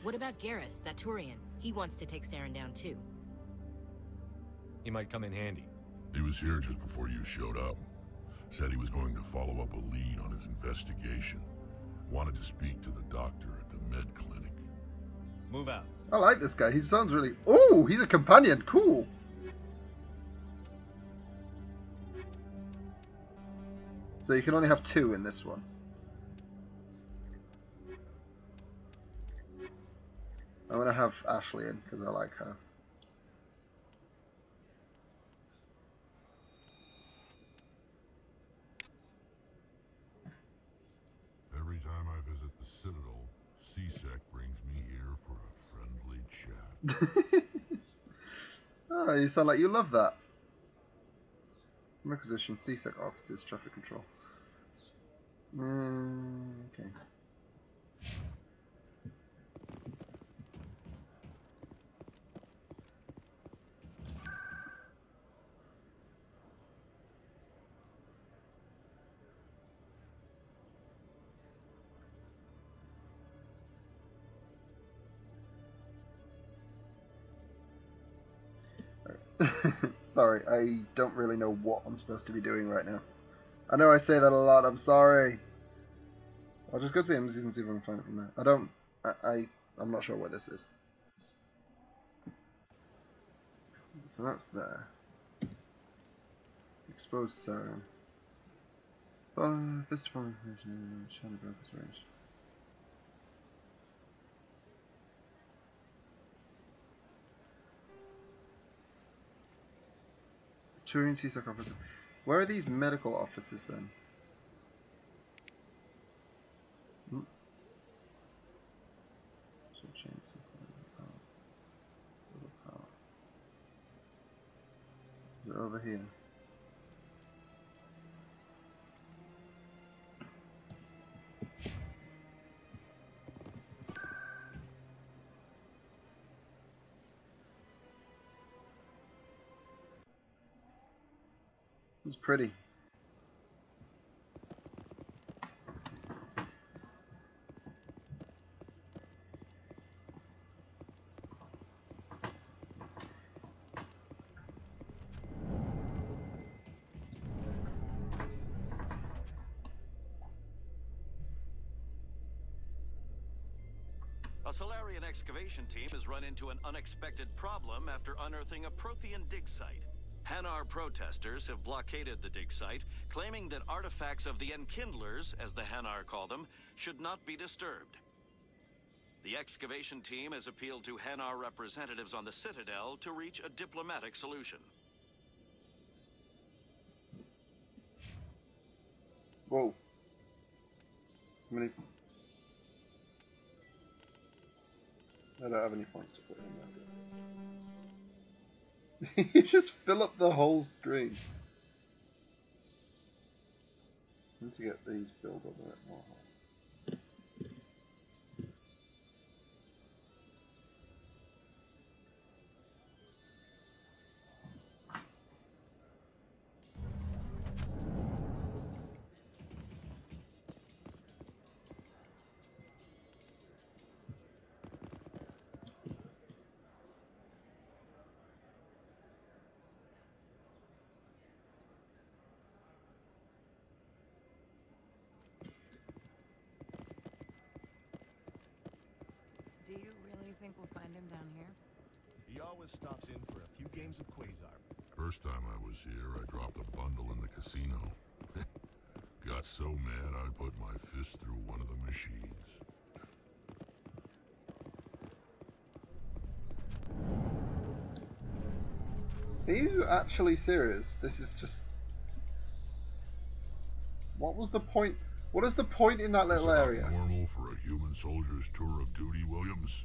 What about Garrus, that Turian? He wants to take Saren down too. He might come in handy. He was here just before you showed up. Said he was going to follow up a lead on his investigation. Wanted to speak to the doctor at the med clinic. Move out. I like this guy. He sounds really... Oh, he's a companion. Cool. So you can only have 2 in this one. I'm going to have Ashley in because I like her. Every time I visit the Citadel, C-Sec brings me here for a friendly chat. Oh, you sound like you love that. Requisition C-Sec officers, traffic control. Okay. Sorry, I don't really know what I'm supposed to be doing right now. I know I say that a lot, I'm sorry. I'll just go to Imsies and see if I can find it from there. I'm not sure where this is. So that's there. Exposed Saren. Fist upon information, Shadow Broker's range. Turian C-Sec officer. Where are these medical officers then? Is it over here? It's pretty. A Solarian excavation team has run into an unexpected problem after unearthing a Prothean dig site. Hanar protesters have blockaded the dig site, claiming that artifacts of the Enkindlers, as the Hanar call them, should not be disturbed. The excavation team has appealed to Hanar representatives on the Citadel to reach a diplomatic solution. Whoa. How many? I don't have any points to put in there. You just fill up the whole screen. I need to get these built up a bit more. think we'll find him down here? He always stops in for a few games of Quasar. First time I was here, I dropped a bundle in the casino. Got so mad I put my fist through one of the machines. Are you actually serious? This is just... What was the point? What is the point in that little area? Normal for a human soldier's tour of duty, Williams?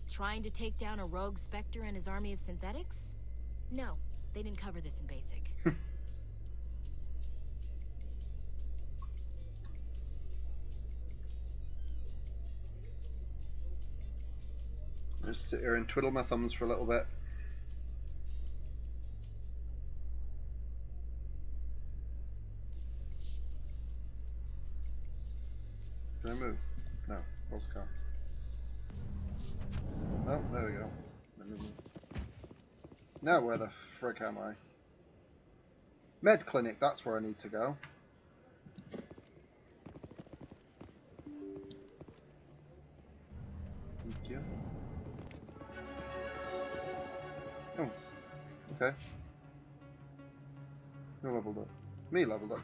Trying to take down a rogue Spectre and his army of synthetics? No, they didn't cover this in basic. Just sit here and twiddle my thumbs for a little bit. Can I move? No. Where's the car? Oh, there we go. Let me move. Now where the frick am I? Med clinic, that's where I need to go. Thank you. Oh, okay. Who leveled up? Me leveled up.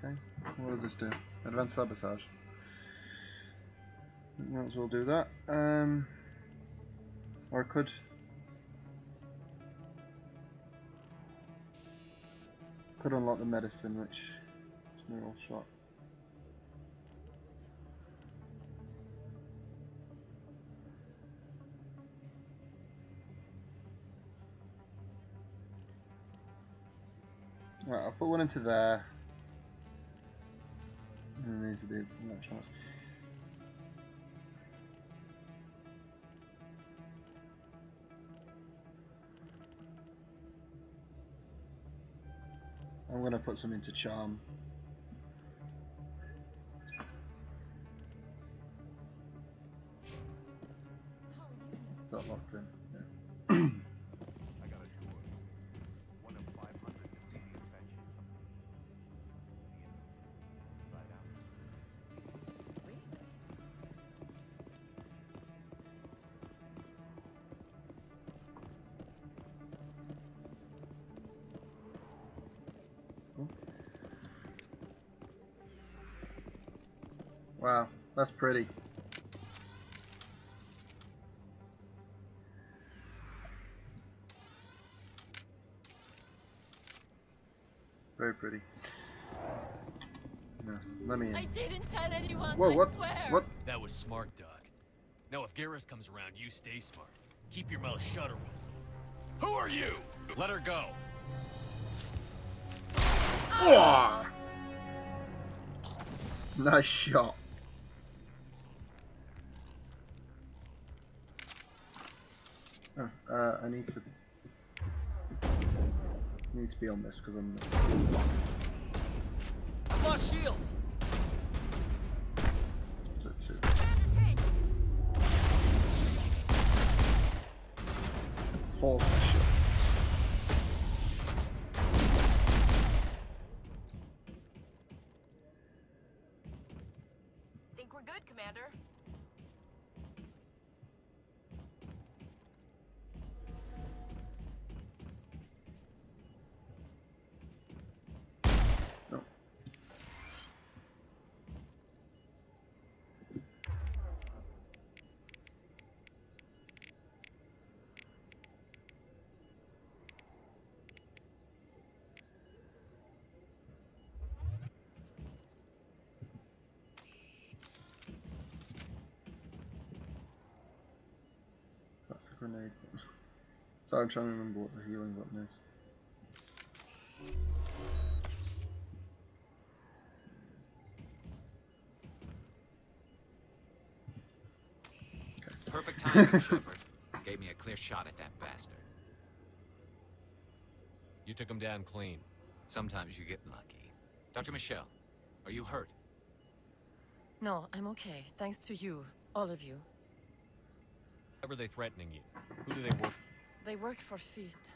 Okay. What does this do? Advanced sabotage. Might as well do that. Or I could. Could unlock the medicine, which is no real shot. Right, I'll put one into there. And these are the electrons. I'm going to put some into charm. Is that locked in? Yeah. I got a door. One of 500 mysterious factions. Inside out. Wow, that's pretty. Very pretty. No, let me in. I didn't tell anyone. Whoa, what? I swear. What? That was smart, Doug. Now, if Garrus comes around, you stay smart. Keep your mouth shut, or who are you? Let her go. Ah! Nice shot. Oh, I need to be on this because I'm. I've lost shields. Is it two? Falls my shit. Think we're good, Commander. No. That's the grenade button. Sorry, I'm trying to remember what the healing button is. Perfect timing, Shepard. Gave me a clear shot at that bastard. You took him down clean. Sometimes you get lucky. Dr. Michelle, are you hurt? No, I'm okay. Thanks to you. All of you. Why were they threatening you? Who do they work? They work for Feast.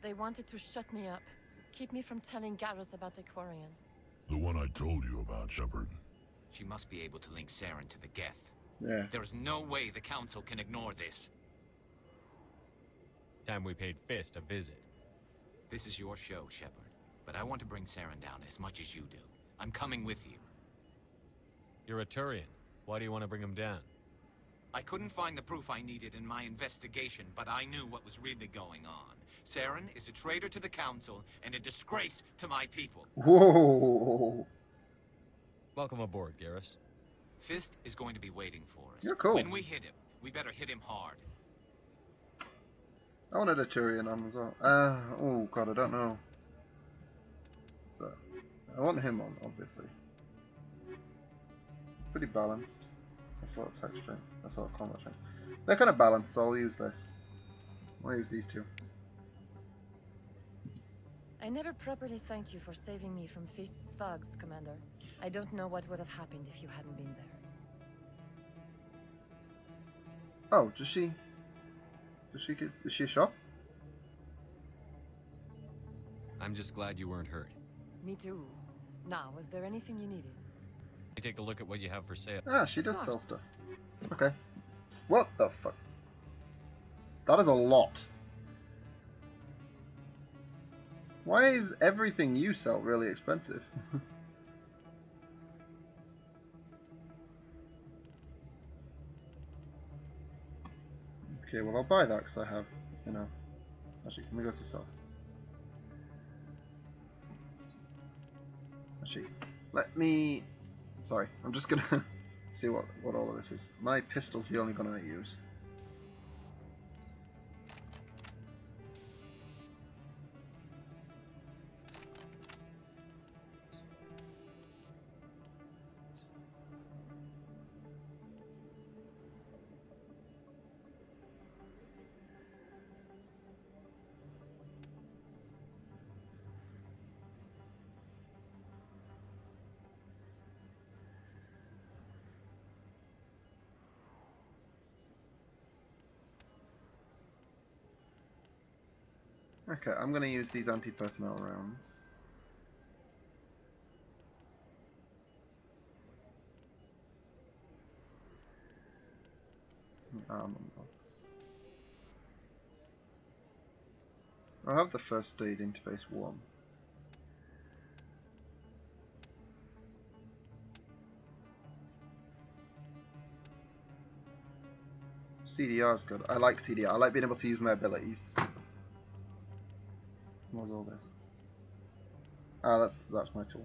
They wanted to shut me up. Keep me from telling Garrus about the Quarian. The one I told you about, Shepard. She must be able to link Saren to the Geth. Yeah. There's no way the Council can ignore this. Time we paid Fist a visit. This is your show, Shepard. But I want to bring Saren down as much as you do. I'm coming with you. You're a Turian. Why do you want to bring him down? I couldn't find the proof I needed in my investigation, but I knew what was really going on. Saren is a traitor to the Council and a disgrace to my people. Whoa. Welcome aboard, Garrus. Fist is going to be waiting for us. You're cool. When we hit him, we better hit him hard. I wanted a Turian on as well. Oh god, I don't know. So, I want him on, obviously. Pretty balanced. That's a lot of texture. That's a lot of combat strength. They're kind of balanced, so I'll use this. I'll use these two. I never properly thanked you for saving me from Fist's thugs, Commander. I don't know what would have happened if you hadn't been there. Oh, is she a shop? I'm just glad you weren't hurt. Me too. Now, was there anything you needed? Take a look at what you have for sale. Ah, she does sell stuff. Okay. What the fuck? That is a lot. Why is everything you sell really expensive? Okay, well I'll buy that because I have, you know. Actually, can we go to sell? Actually, let me. Sorry, I'm just gonna see what all of this is. My pistol's the only gun I use. Okay, I'm going to use these anti-personnel rounds. Armor mods. I have the first aid interface 1. CDR is good. I like CDR. I like being able to use my abilities. What was all this? Ah, that's my tool.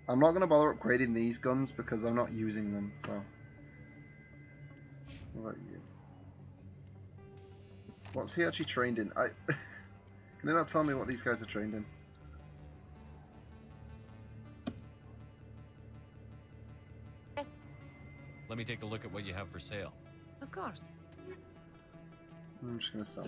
I'm not going to bother upgrading these guns because I'm not using them, so. What about you? What's he actually trained in? Can they not tell me what these guys are trained in? Let me take a look at what you have for sale. Of course. I'm just going to sell.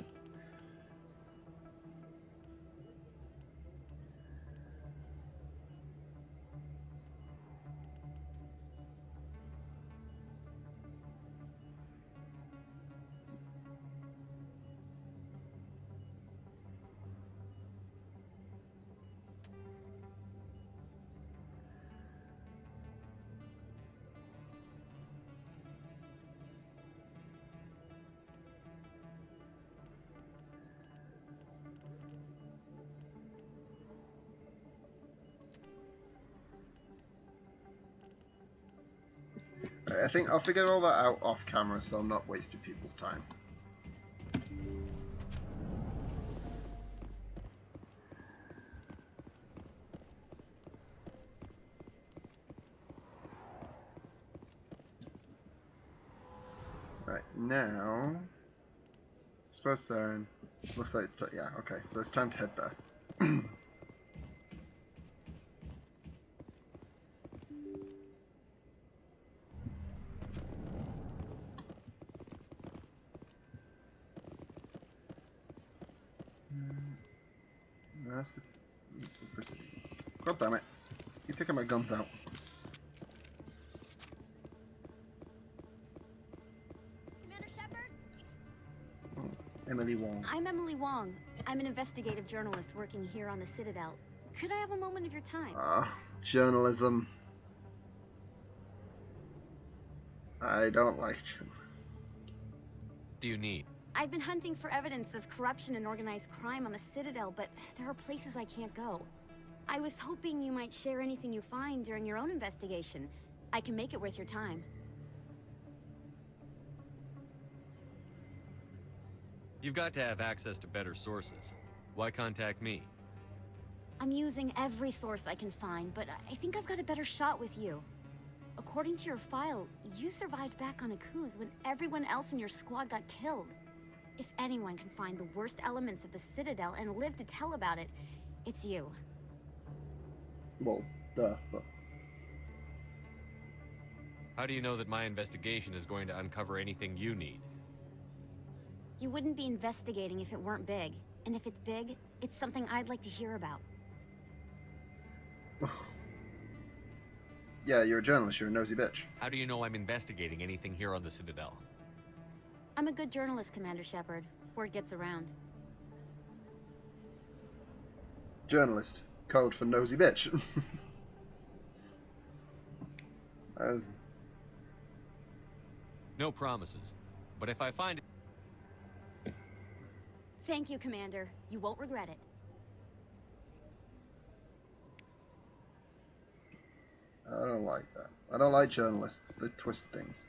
I think I'll figure all that out off camera so I'm not wasting people's time. Right, now... I suppose Saren... Looks like it's... yeah, okay, so it's time to head there. That's the precision. God damn it. Keep taking my guns out. Commander Shepard? Emily Wong. I'm Emily Wong. I'm an investigative journalist working here on the Citadel. Could I have a moment of your time? Journalism. I don't like journalists. What do you need? I've been hunting for evidence of corruption and organized crime on the Citadel, but there are places I can't go. I was hoping you might share anything you find during your own investigation. I can make it worth your time. You've got to have access to better sources. Why contact me? I'm using every source I can find, but I think I've got a better shot with you. According to your file, you survived back on Akuz when everyone else in your squad got killed. If anyone can find the worst elements of the Citadel and live to tell about it, it's you. Well, duh, but... How do you know that my investigation is going to uncover anything you need? You wouldn't be investigating if it weren't big. And if it's big, it's something I'd like to hear about. Yeah, you're a journalist, you're a nosy bitch. How do you know I'm investigating anything here on the Citadel? I'm a good journalist, Commander Shepard. Word gets around. Journalist. Code for nosy bitch. No promises. But if I find it... Thank you, Commander. You won't regret it. I don't like that. I don't like journalists. They twist things.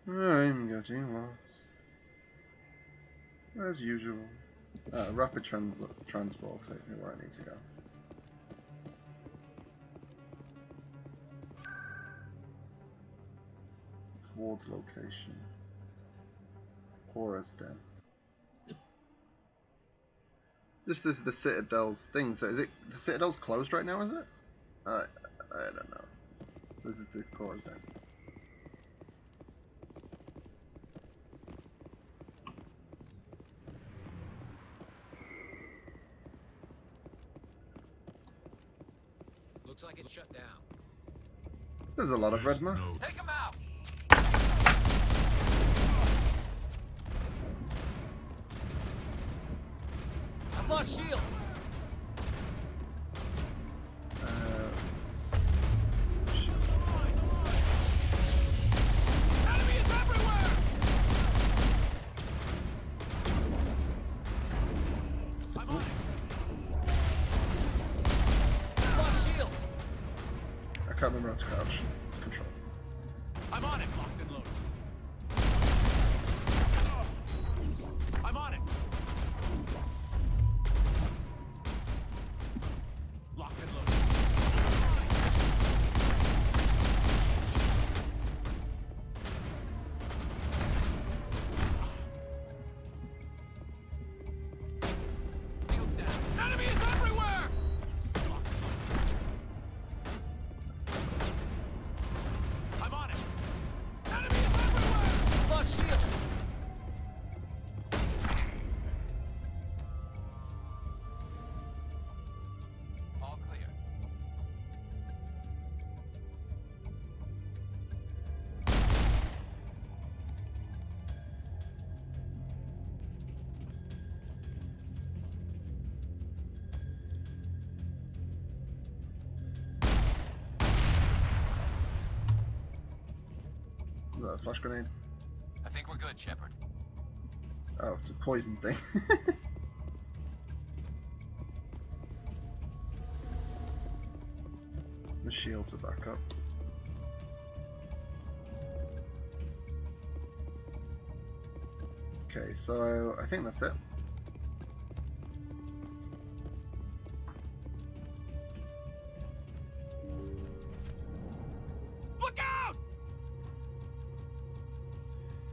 I'm getting lost. As usual. Rapid transport will take me where I need to go. Towards location. Horace Den. This is the Citadel's thing, so is it the Citadel's closed right now, is it? I don't know. So this is the Horace Den. Looks like it's shut down. There's a lot of Redma. Take him out! I've lost shields! Enemy is everywhere! I'm on it! I've lost shields! I can't remember how to crouch. It's control. I'm on it, locked and loaded. I'm on it. Locked and loaded. Shields down. Enemy is everywhere! I'm on it. Enemy is everywhere! Lost shields! All clear. Is that a flash grenade? I think we're good, Shepard. Oh, it's a poison thing. The shields are back up. Okay, so I think that's it. Look out!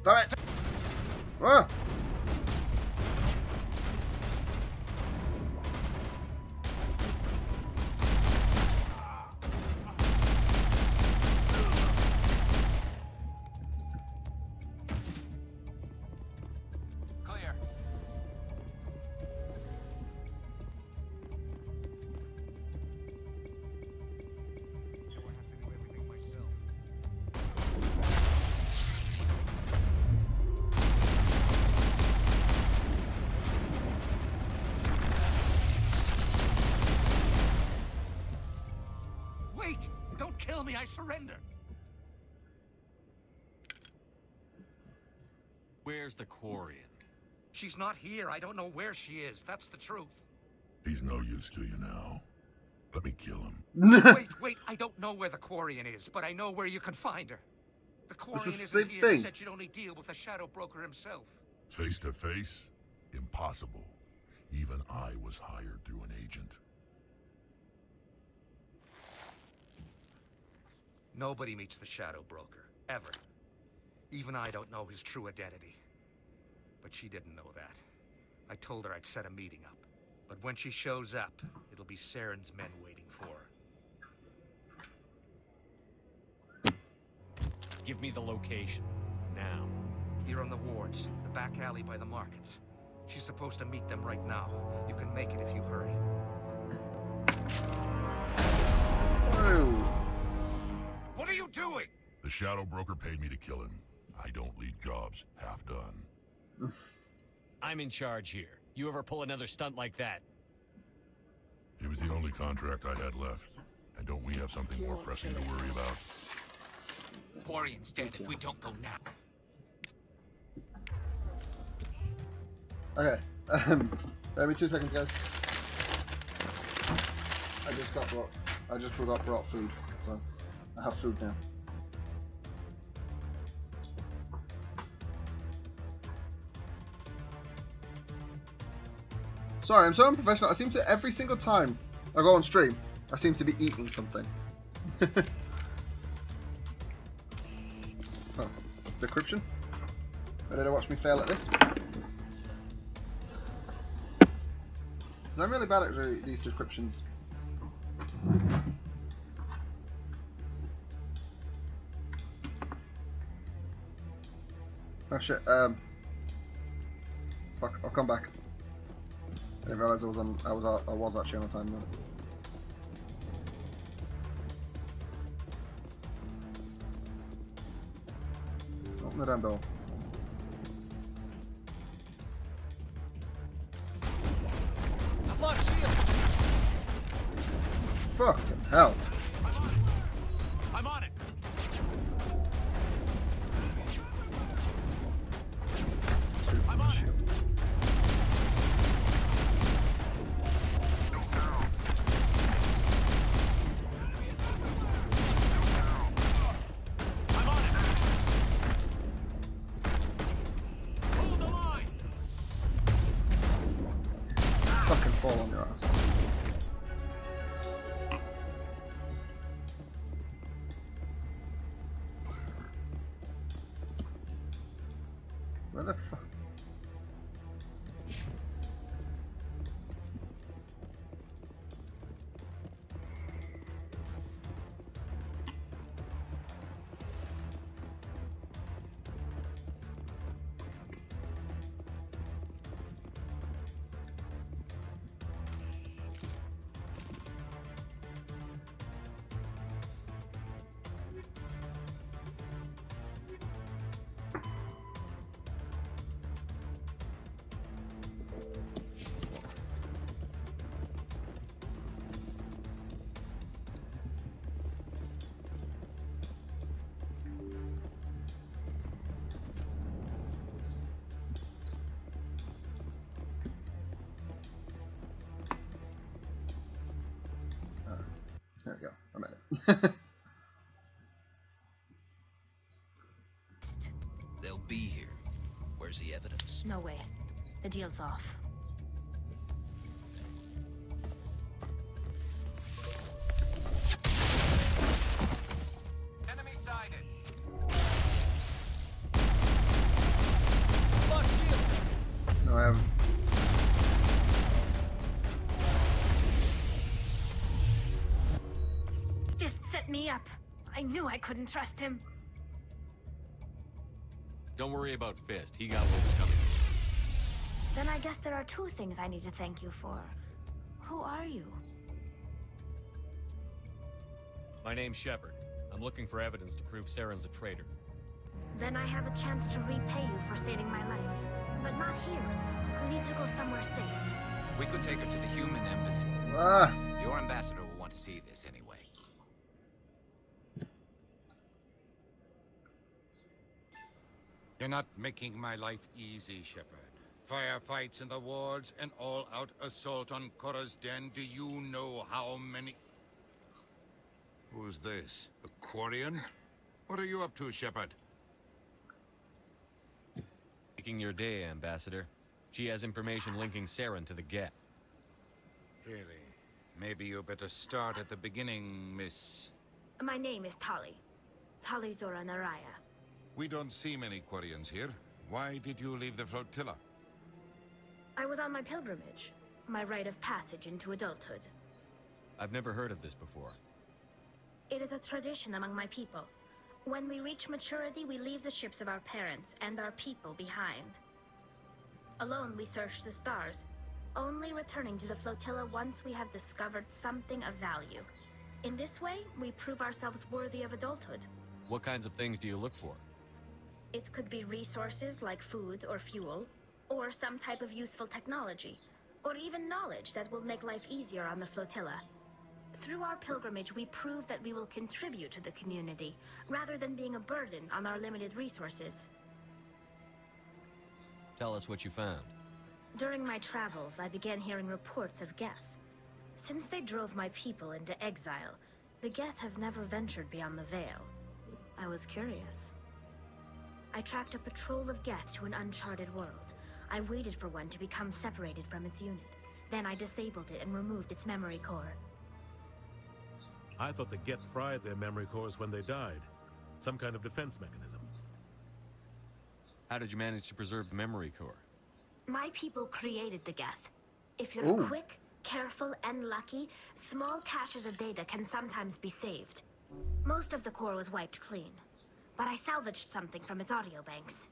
Damn it! Ah! Clear. kill me, I surrender. Where's the Quarian? She's not here. I don't know where she is. That's the truth. He's no use to you now. Let me kill him. Wait. I don't know where the Quarian is, but I know where you can find her. The Quarian It's the isn't same here. thing. Said she'd only deal with the Shadow Broker himself. Face to face? Impossible. Even I was hired through an agent. Nobody meets the Shadow Broker, ever. Even I don't know his true identity. But she didn't know that. I told her I'd set a meeting up. But when she shows up, it'll be Saren's men waiting for her. Give me the location. Now. Here on the wards, the back alley by the markets. She's supposed to meet them right now. You can make it if you hurry. Whoa. What are you doing? The Shadow Broker paid me to kill him. I don't leave jobs half done. I'm in charge here. You ever pull another stunt like that? It was the only contract I had left. And don't we have something more pressing to worry about? Quarian's dead if we don't go now. Okay. Bear me 2 seconds, guys. I just got brought food, so I have food now. Sorry, I'm so unprofessional. I seem to, every single time I go on stream, I seem to be eating something. Oh, decryption? Ready to watch me fail at this? I'm really bad at these descriptions. Oh shit, fuck, I'll come back. I didn't realise I was actually on a time limit. Open the damn door. I've lost shield. Fucking hell. I'm on it. I'm on it. Fucking fall on your ass. Where the fuck? There we go. I'm at it. They'll be here. Where's the evidence? No way. The deal's off. Enemy sighted. No, I haven't. Just set me up. I knew I couldn't trust him. Don't worry about Fist. He got what was coming. Then I guess there are two things I need to thank you for. Who are you? My name's Shepard. I'm looking for evidence to prove Saren's a traitor. Then I have a chance to repay you for saving my life. But not here. We need to go somewhere safe. We could take her to the human embassy. Ah. Your ambassador will want to see this anyway. You're not making my life easy, Shepard. Firefights in the wards, an all-out assault on Korra's den. Do you know how many... Who's this? A Quarian? What are you up to, Shepard? Making your day, Ambassador. She has information linking Saren to the Geth. Really? Maybe you better start at the beginning, Miss... My name is Tali. Tali Zora Naraya. We don't see many Quarians here. Why did you leave the flotilla? I was on my pilgrimage. My rite of passage into adulthood. I've never heard of this before. It is a tradition among my people. When we reach maturity, we leave the ships of our parents and our people behind. Alone, we search the stars, only returning to the flotilla once we have discovered something of value. In this way, we prove ourselves worthy of adulthood. What kinds of things do you look for? It could be resources like food or fuel, or some type of useful technology, or even knowledge that will make life easier on the flotilla. Through our pilgrimage, we prove that we will contribute to the community, rather than being a burden on our limited resources. Tell us what you found. During my travels, I began hearing reports of Geth. Since they drove my people into exile, the Geth have never ventured beyond the Veil. I was curious. I tracked a patrol of Geth to an uncharted world. I waited for one to become separated from its unit. Then I disabled it and removed its memory core. I thought the Geth fried their memory cores when they died. Some kind of defense mechanism. How did you manage to preserve the memory core? My people created the Geth. If you're quick, careful, and lucky, small caches of data can sometimes be saved. Most of the core was wiped clean, but I salvaged something from its audio banks.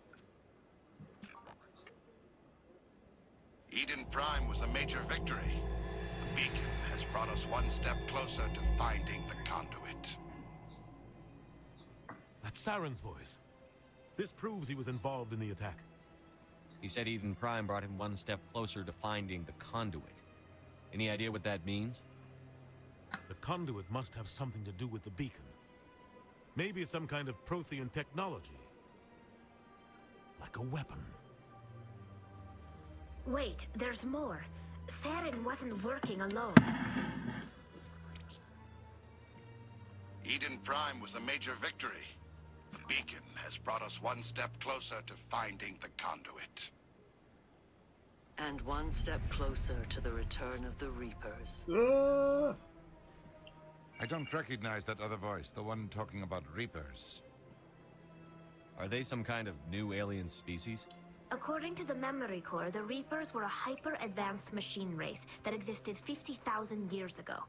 Eden Prime was a major victory. The beacon has brought us one step closer to finding the conduit. That's Saren's voice. This proves he was involved in the attack. He said Eden Prime brought him one step closer to finding the conduit. Any idea what that means? The conduit must have something to do with the beacon. Maybe it's some kind of Prothean technology. Like a weapon. Wait, there's more. Saren wasn't working alone. Eden Prime was a major victory. The beacon has brought us one step closer to finding the conduit. And one step closer to the return of the Reapers. I don't recognize that other voice, the one talking about Reapers. Are they some kind of new alien species? According to the memory core, the Reapers were a hyper-advanced machine race that existed 50,000 years ago.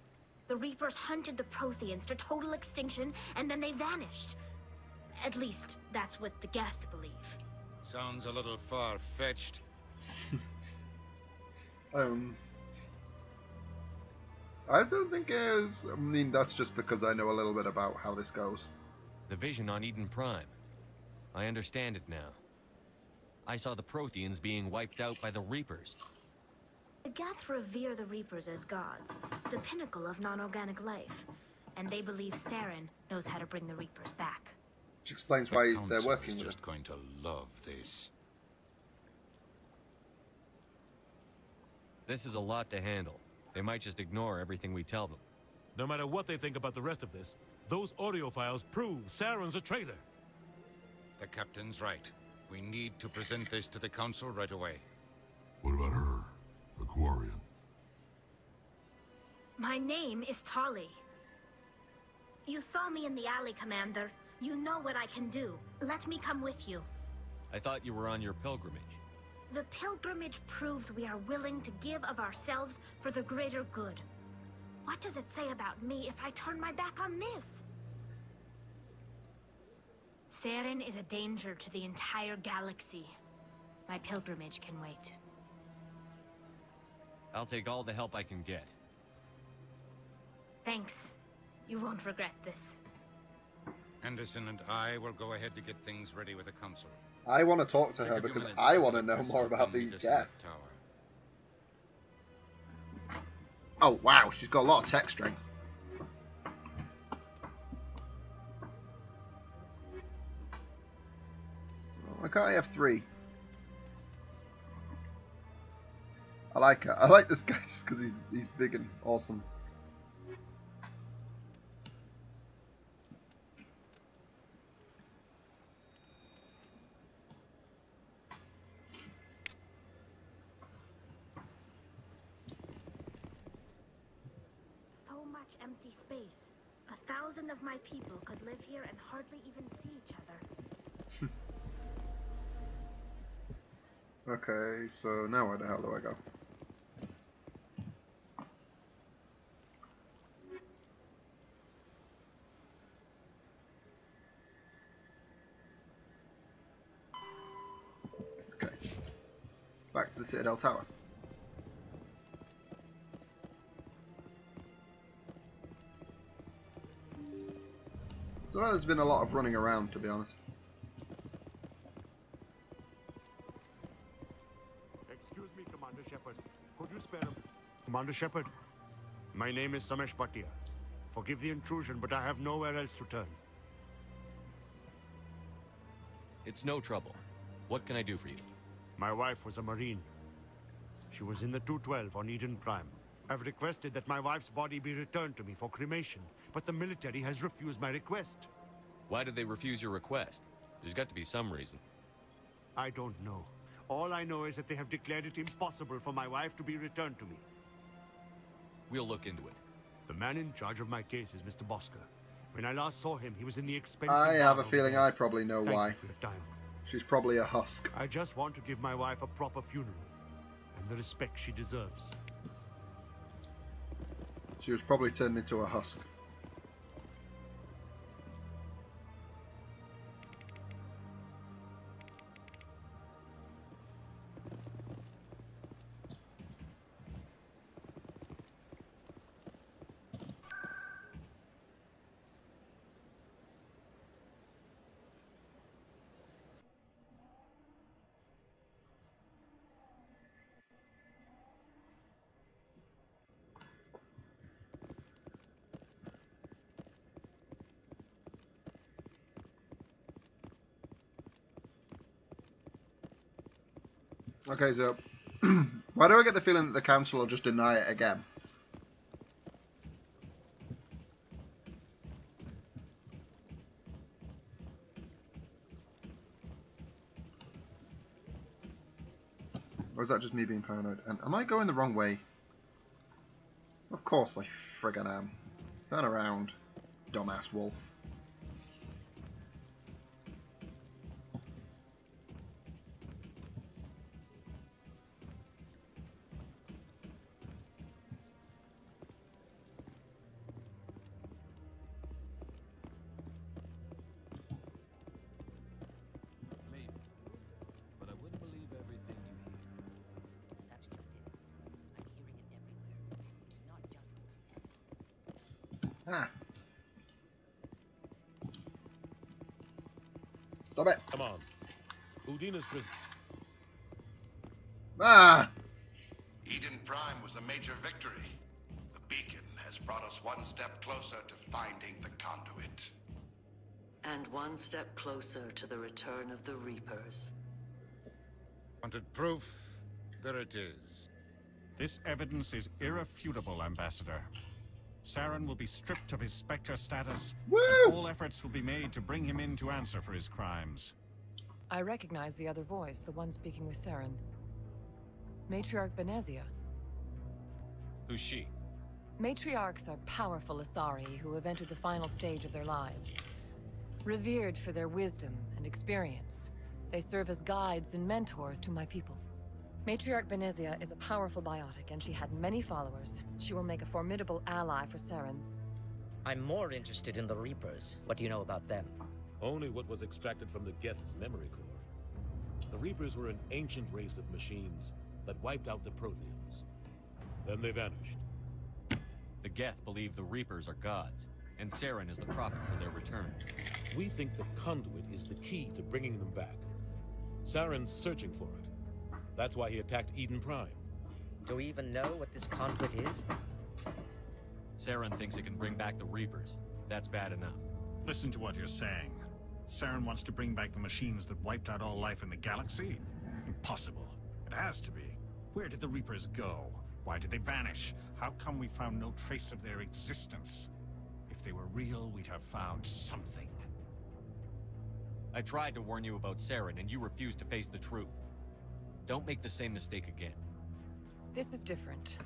The Reapers hunted the Protheans to total extinction, and then they vanished. At least, that's what the Geth believe. Sounds a little far-fetched. I don't think it is. I mean, that's just because I know a little bit about how this goes. The vision on Eden Prime. I understand it now. I saw the Protheans being wiped out by the Reapers. The Geth revere the Reapers as gods, the pinnacle of non-organic life. And they believe Saren knows how to bring the Reapers back. Which explains why they're working with just going to love this. This is a lot to handle. They might just ignore everything we tell them. No matter what they think about the rest of this, those audio files prove Saren's a traitor. The captain's right. We need to present this to the council right away. What about her? The Quarian? My name is Tali. You saw me in the alley, Commander. You know what I can do. Let me come with you. I thought you were on your pilgrimage. The pilgrimage proves we are willing to give of ourselves for the greater good. What does it say about me if I turn my back on this? Saren is a danger to the entire galaxy. My pilgrimage can wait. I'll take all the help I can get. Thanks. You won't regret this. Anderson and I will go ahead to get things ready with the council. I want to talk to her because I want to know more about these Geth. Oh wow, she's got a lot of tech strength. Why can't I have 3? I like her. I like this guy just because he's big and awesome. So much empty space. 1,000 of my people could live here and hardly even see each other. Okay, so now where the hell do I go? Okay. Back to the Citadel Tower. So there's been a lot of running around, to be honest. Excuse me, Commander Shepard. Could you spare him? Commander Shepard, my name is Samesh Bhatia. Forgive the intrusion, but I have nowhere else to turn. It's no trouble. What can I do for you? My wife was a Marine. She was in the 212 on Eden Prime. I've requested that my wife's body be returned to me for cremation, but the military has refused my request. Why did they refuse your request? There's got to be some reason. I don't know. All I know is that they have declared it impossible for my wife to be returned to me. We'll look into it. The man in charge of my case is Mr. Bosker. When I last saw him, he was in the expensive... I have a feeling I probably know Thank why. you for your time. She's probably a husk. I just want to give my wife a proper funeral, and the respect she deserves. She was probably turned into a husk. Okay, so why do I get the feeling that the council will just deny it again? Or is that just me being paranoid? And am I going the wrong way? Of course I friggin' am. Turn around, dumbass wolf. Ah. Stop it. Come on. Udina's prison. Ah. Eden Prime was a major victory. The beacon has brought us one step closer to finding the conduit. And one step closer to the return of the Reapers. Wanted proof? There it is. This evidence is irrefutable, Ambassador. Saren will be stripped of his Spectre status, and all efforts will be made to bring him in to answer for his crimes. I recognize the other voice, the one speaking with Saren. Matriarch Benezia. Who's she? Matriarchs are powerful Asari who have entered the final stage of their lives. Revered for their wisdom and experience, they serve as guides and mentors to my people. Matriarch Benezia is a powerful biotic, and she had many followers. She will make a formidable ally for Saren. I'm more interested in the Reapers. What do you know about them? Only what was extracted from the Geth's memory core. The Reapers were an ancient race of machines that wiped out the Protheans. Then they vanished. The Geth believe the Reapers are gods, and Saren is the prophet for their return. We think the conduit is the key to bringing them back. Saren's searching for it. That's why he attacked Eden Prime. Do we even know what this conduit is? Saren thinks it can bring back the Reapers. That's bad enough. Listen to what you're saying. Saren wants to bring back the machines that wiped out all life in the galaxy? Impossible. It has to be. Where did the Reapers go? Why did they vanish? How come we found no trace of their existence? If they were real, we'd have found something. I tried to warn you about Saren, and you refused to face the truth. Don't make the same mistake again. This is different.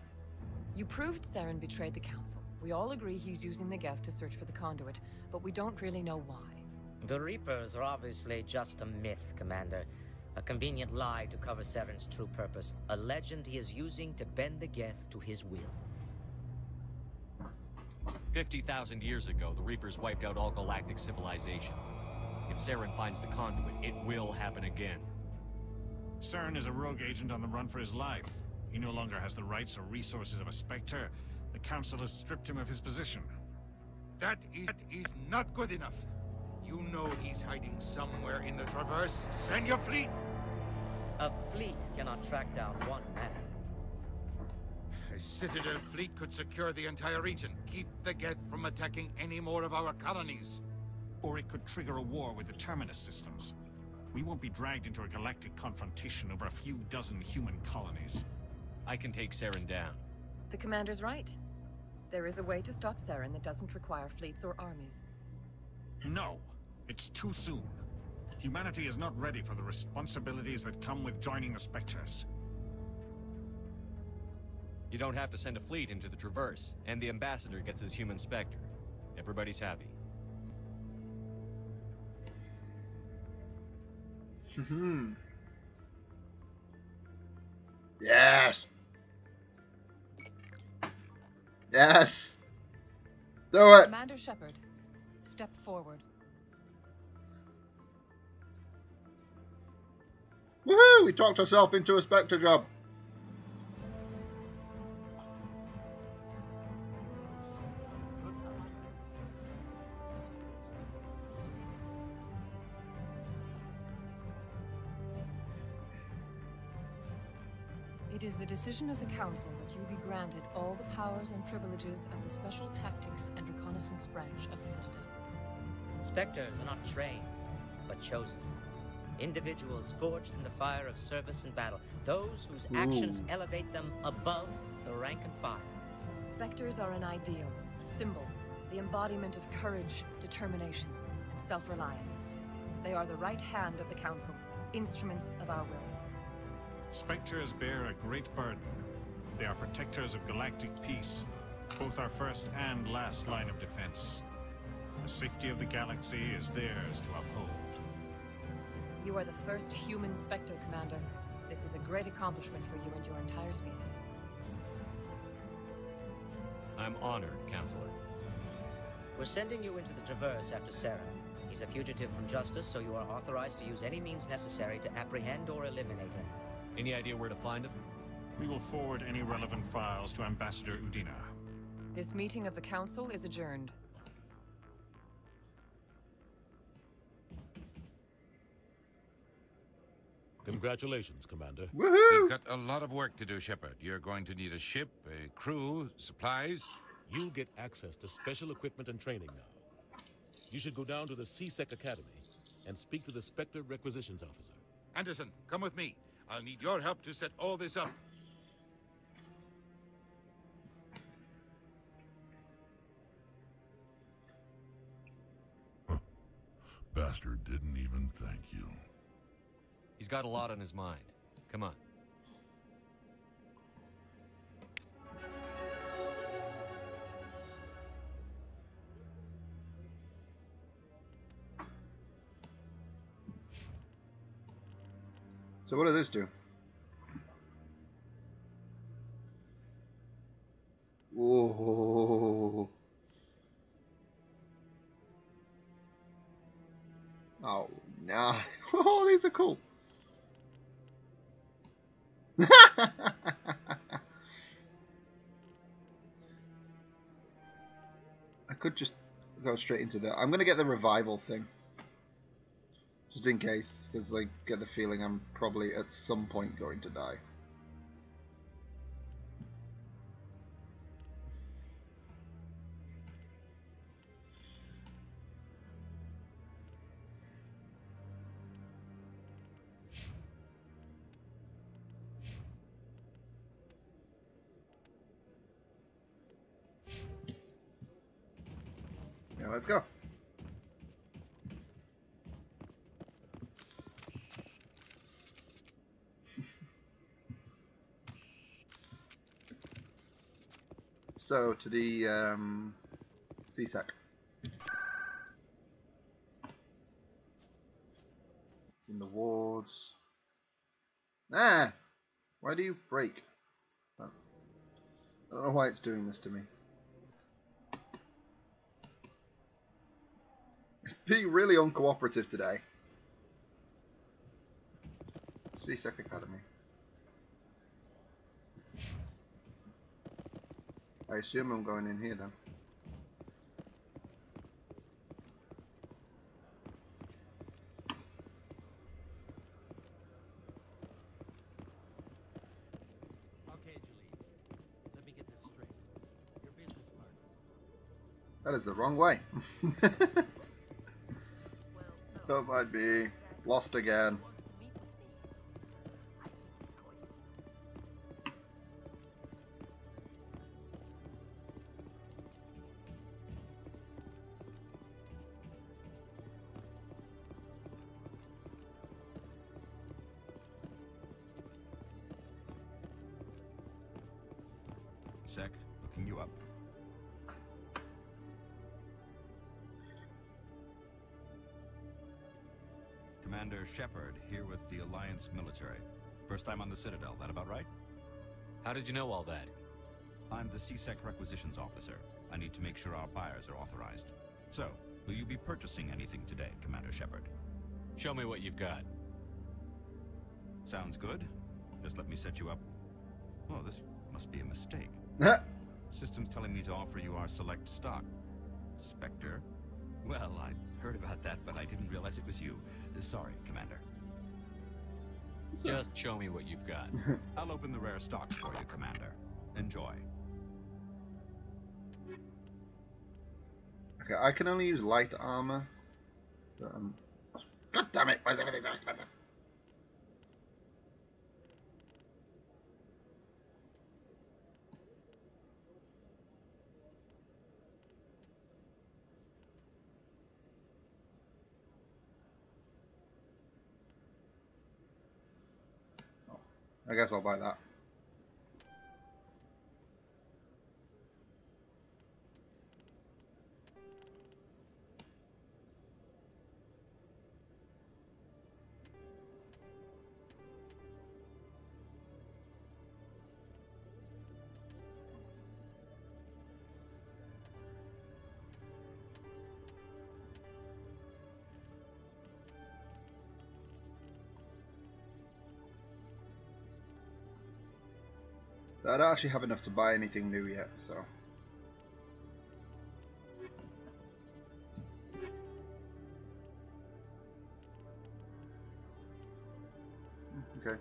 You proved Saren betrayed the Council. We all agree he's using the Geth to search for the conduit, but we don't really know why. The Reapers are obviously just a myth, Commander. A convenient lie to cover Saren's true purpose. A legend he is using to bend the Geth to his will. 50,000 years ago, the Reapers wiped out all galactic civilization. If Saren finds the conduit, it will happen again. Saren is a rogue agent on the run for his life. He no longer has the rights or resources of a Spectre. The Council has stripped him of his position. That is not good enough. You know he's hiding somewhere in the Traverse. Send your fleet! A fleet cannot track down one man. A Citadel fleet could secure the entire region. Keep the Geth from attacking any more of our colonies. Or it could trigger a war with the Terminus systems. We won't be dragged into a galactic confrontation over a few dozen human colonies. I can take Saren down. The Commander's right. There is a way to stop Saren that doesn't require fleets or armies. No! It's too soon. Humanity is not ready for the responsibilities that come with joining the Spectres. You don't have to send a fleet into the Traverse, and the Ambassador gets his human Spectre. Everybody's happy. Yes! Yes! Do it! Commander Shepard, step forward. Woohoo! We talked ourselves into a Spectre job. It is the decision of the Council that you be granted all the powers and privileges of the Special Tactics and Reconnaissance branch of the Citadel. Spectres are not trained, but chosen. Individuals forged in the fire of service and battle. Those whose actions elevate them above the rank and file. Spectres are an ideal, a symbol, the embodiment of courage, determination, and self-reliance. They are the right hand of the Council, instruments of our will. Spectres bear a great burden. They are protectors of galactic peace, both our first and last line of defense. The safety of the galaxy is theirs to uphold. You are the first human Spectre, Commander. This is a great accomplishment for you and your entire species. I'm honored, Counselor. We're sending you into the Traverse after Saren. He's a fugitive from justice, so you are authorized to use any means necessary to apprehend or eliminate him. Any idea where to find him? We will forward any relevant files to Ambassador Udina. This meeting of the Council is adjourned. Congratulations, Commander. We've got a lot of work to do, Shepard. You're going to need a ship, a crew, supplies. You'll get access to special equipment and training now. You should go down to the C-Sec Academy and speak to the Spectre Requisitions Officer. Anderson, come with me. I'll need your help to set all this up. Bastard didn't even thank you. He's got a lot on his mind. Come on. So what does this do? Whoa. Oh, nah. Oh, these are cool. I could just go straight into that. I'm going to get the revival thing. Just in case, because I get the feeling I'm probably at some point going to die. let's go. So, to the CSEC. It's in the wards. Ah! Why do you break? Oh. I don't know why it's doing this to me. It's being really uncooperative today. CSEC Academy. I assume I'm going in here then. Okay, Julie. Let me get this straight. Your business partner. That is the wrong way. Thought I'd be lost again. Sec, looking you up. Commander Shepard, here with the Alliance military. First time on the Citadel, that about right? How did you know all that? I'm the CSEC requisitions officer. I need to make sure our buyers are authorized. So, will you be purchasing anything today, Commander Shepard? Show me what you've got. Sounds good. Just let me set you up. Oh, this must be a mistake. System's telling me to offer you our select stock. Spectre? Well, I heard about that, but I didn't realize it was you. Sorry, Commander. Just show me what you've got. I'll open the rare stocks for you, Commander. Enjoy. Okay, I can only use light armor. But, God damn it! Why is everything so expensive? I guess I'll buy that. So I don't actually have enough to buy anything new yet, so. Okay.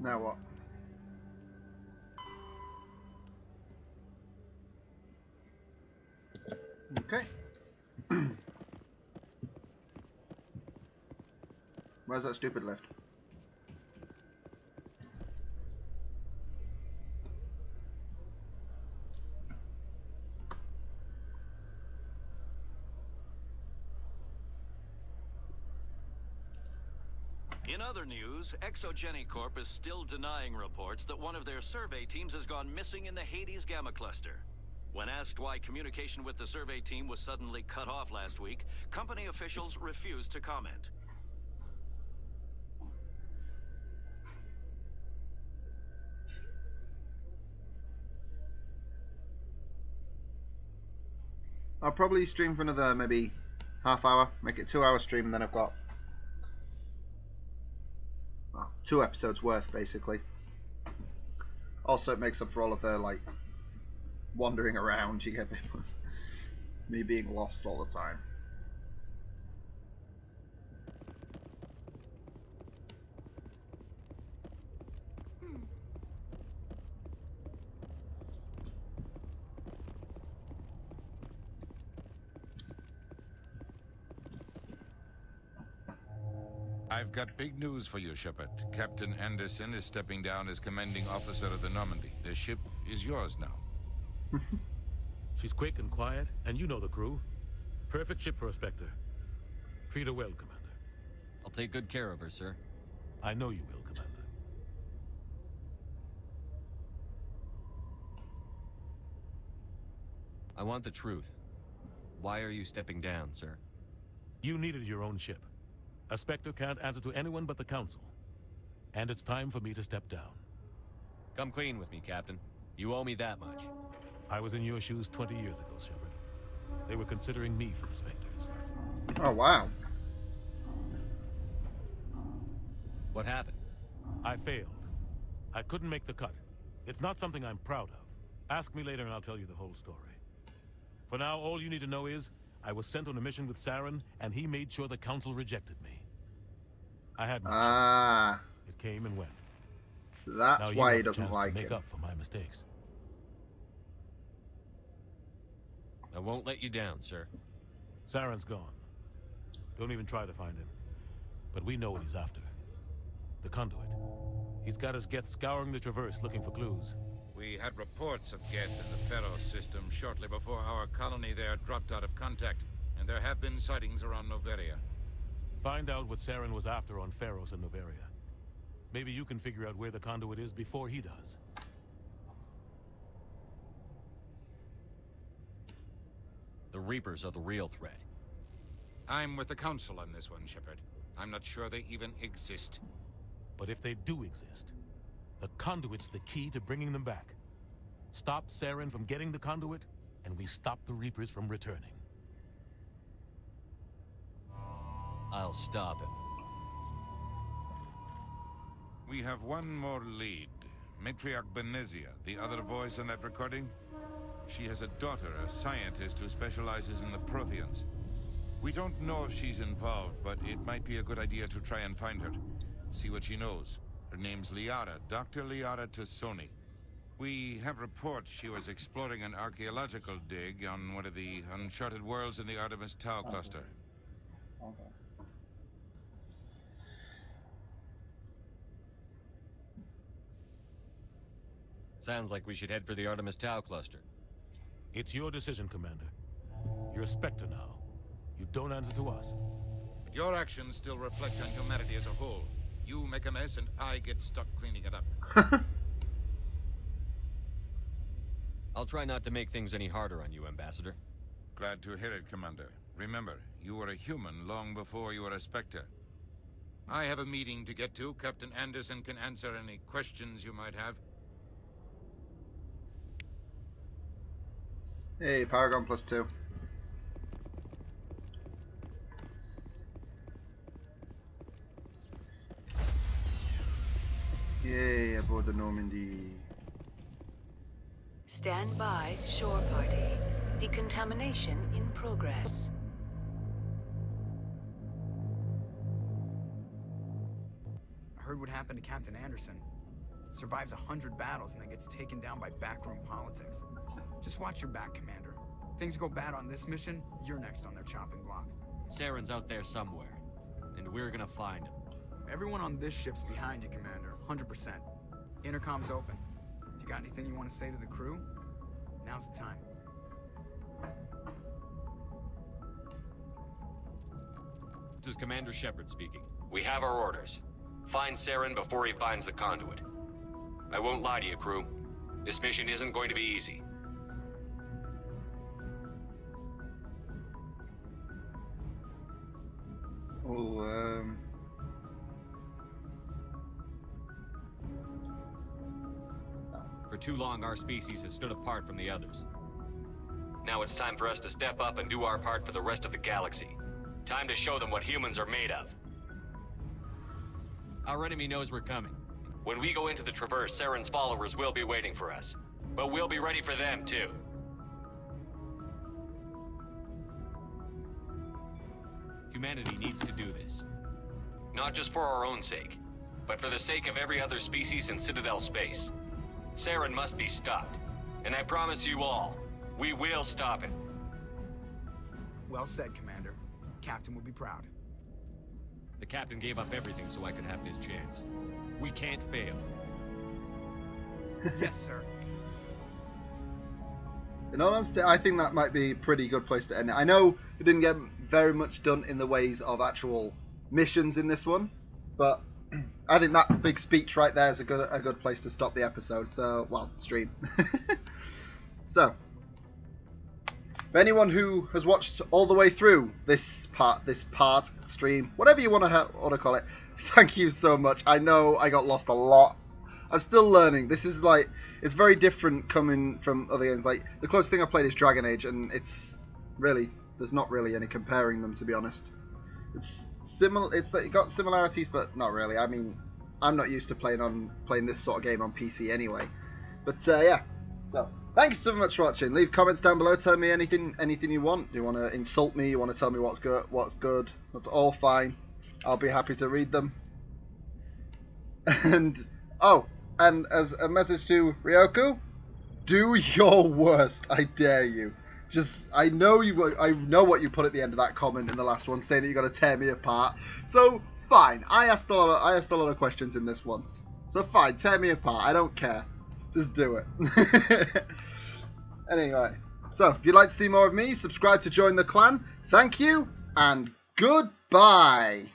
Now what? Okay. Where's that stupid lift? In other news, Exogeny Corp is still denying reports that one of their survey teams has gone missing in the Hades Gamma Cluster. When asked why communication with the survey team was suddenly cut off last week, company officials refused to comment. I'll probably stream for another maybe Half hour. Make it 2 hour stream, and then I've got 2 episodes worth, basically. Also, it makes up for all of the, like, wandering around you get with me being lost all the time. I've got big news for you, Shepard. Captain Anderson is stepping down as commanding officer of the Normandy. The ship is yours now. She's quick and quiet, and you know the crew. Perfect ship for a Spectre. Treat her well, Commander. I'll take good care of her, sir. I know you will, Commander. I want the truth. Why are you stepping down, sir? You needed your own ship. A Spectre can't answer to anyone but the Council. And it's time for me to step down. Come clean with me, Captain. You owe me that much. I was in your shoes 20 years ago, Shepard. They were considering me for the Spectres. Oh, wow. What happened? I failed. I couldn't make the cut. It's not something I'm proud of. Ask me later and I'll tell you the whole story. For now, all you need to know is, I was sent on a mission with Saren, and he made sure the Council rejected me. I had no choice. It came and went. So that's now why you he have a doesn't chance like to make him. up for my mistakes. I won't let you down, sir. Saren's gone. Don't even try to find him. But we know what he's after. The Conduit. He's got his Geth scouring the Traverse looking for clues. We had reports of Geth in the Pharaoh system shortly before our colony there dropped out of contact, and there have been sightings around Noveria. Find out what Saren was after on Pharos and Noveria. Maybe you can figure out where the Conduit is before he does. The Reapers are the real threat. I'm with the Council on this one, Shepard. I'm not sure they even exist. But if they do exist, the Conduit's the key to bringing them back. Stop Saren from getting the Conduit, and we stop the Reapers from returning. I'll stop him. We have one more lead. Matriarch Benezia, the other voice in that recording. She has a daughter, a scientist who specializes in the Protheans. We don't know if she's involved, but it might be a good idea to try and find her. See what she knows. Her name's Liara, Dr. Liara Tassoni. We have reports she was exploring an archaeological dig on one of the uncharted worlds in the Artemis Tau cluster. Sounds like we should head for the Artemis Tau cluster. It's your decision, Commander. You're a Spectre now. You don't answer to us. But your actions still reflect on humanity as a whole. You make a mess and I get stuck cleaning it up. I'll try not to make things any harder on you, Ambassador. Glad to hear it, Commander. Remember, you were a human long before you were a Spectre. I have a meeting to get to. Captain Anderson can answer any questions you might have. Hey, Paragon +2. Yay, aboard the Normandy. Stand by, shore party. Decontamination in progress. I heard what happened to Captain Anderson. Survives 100 battles and then gets taken down by backroom politics. Just watch your back, Commander. Things go bad on this mission, you're next on their chopping block. Saren's out there somewhere, and we're gonna find him. Everyone on this ship's behind you, Commander. 100%. Intercom's open. If you got anything you want to say to the crew, now's the time. This is Commander Shepard speaking. We have our orders. Find Saren before he finds the Conduit. I won't lie to you, crew. This mission isn't going to be easy. Oh, For too long, our species has stood apart from the others. Now it's time for us to step up and do our part for the rest of the galaxy. Time to show them what humans are made of. Our enemy knows we're coming. When we go into the Traverse, Saren's followers will be waiting for us. But we'll be ready for them, too. Humanity needs to do this. Not just for our own sake, but for the sake of every other species in Citadel space. Saren must be stopped. And I promise you all, we will stop it. Well said, Commander. Captain will be proud. The captain gave up everything so I could have this chance. We can't fail. Yes, sir. In all honesty, I think that might be a pretty good place to end it. I know we didn't get very much done in the ways of actual missions in this one, but I think that big speech right there is a good place to stop the episode. So, well, stream. So, for anyone who has watched all the way through this part, stream, whatever you want to call it, thank you so much. I know I got lost a lot. I'm still learning. This is like, it's very different coming from other games. Like, the closest thing I played is Dragon Age, and it's really, there's not really any comparing them, to be honest. It's similar. It's like, it got similarities, but not really. I mean, I'm not used to playing this sort of game on PC anyway. But yeah. So, thanks so much for watching. Leave comments down below. Tell me anything you want. Do you want to insult me? You want to tell me what's good? That's all fine. I'll be happy to read them. And and as a message to Ryoku, do your worst. I dare you. I know what you put at the end of that comment in the last one, saying that you're gonna tear me apart. So fine. I asked a lot of questions in this one. So fine, tear me apart. I don't care. Just do it. Anyway, so if you'd like to see more of me, subscribe to join the clan. Thank you, and goodbye.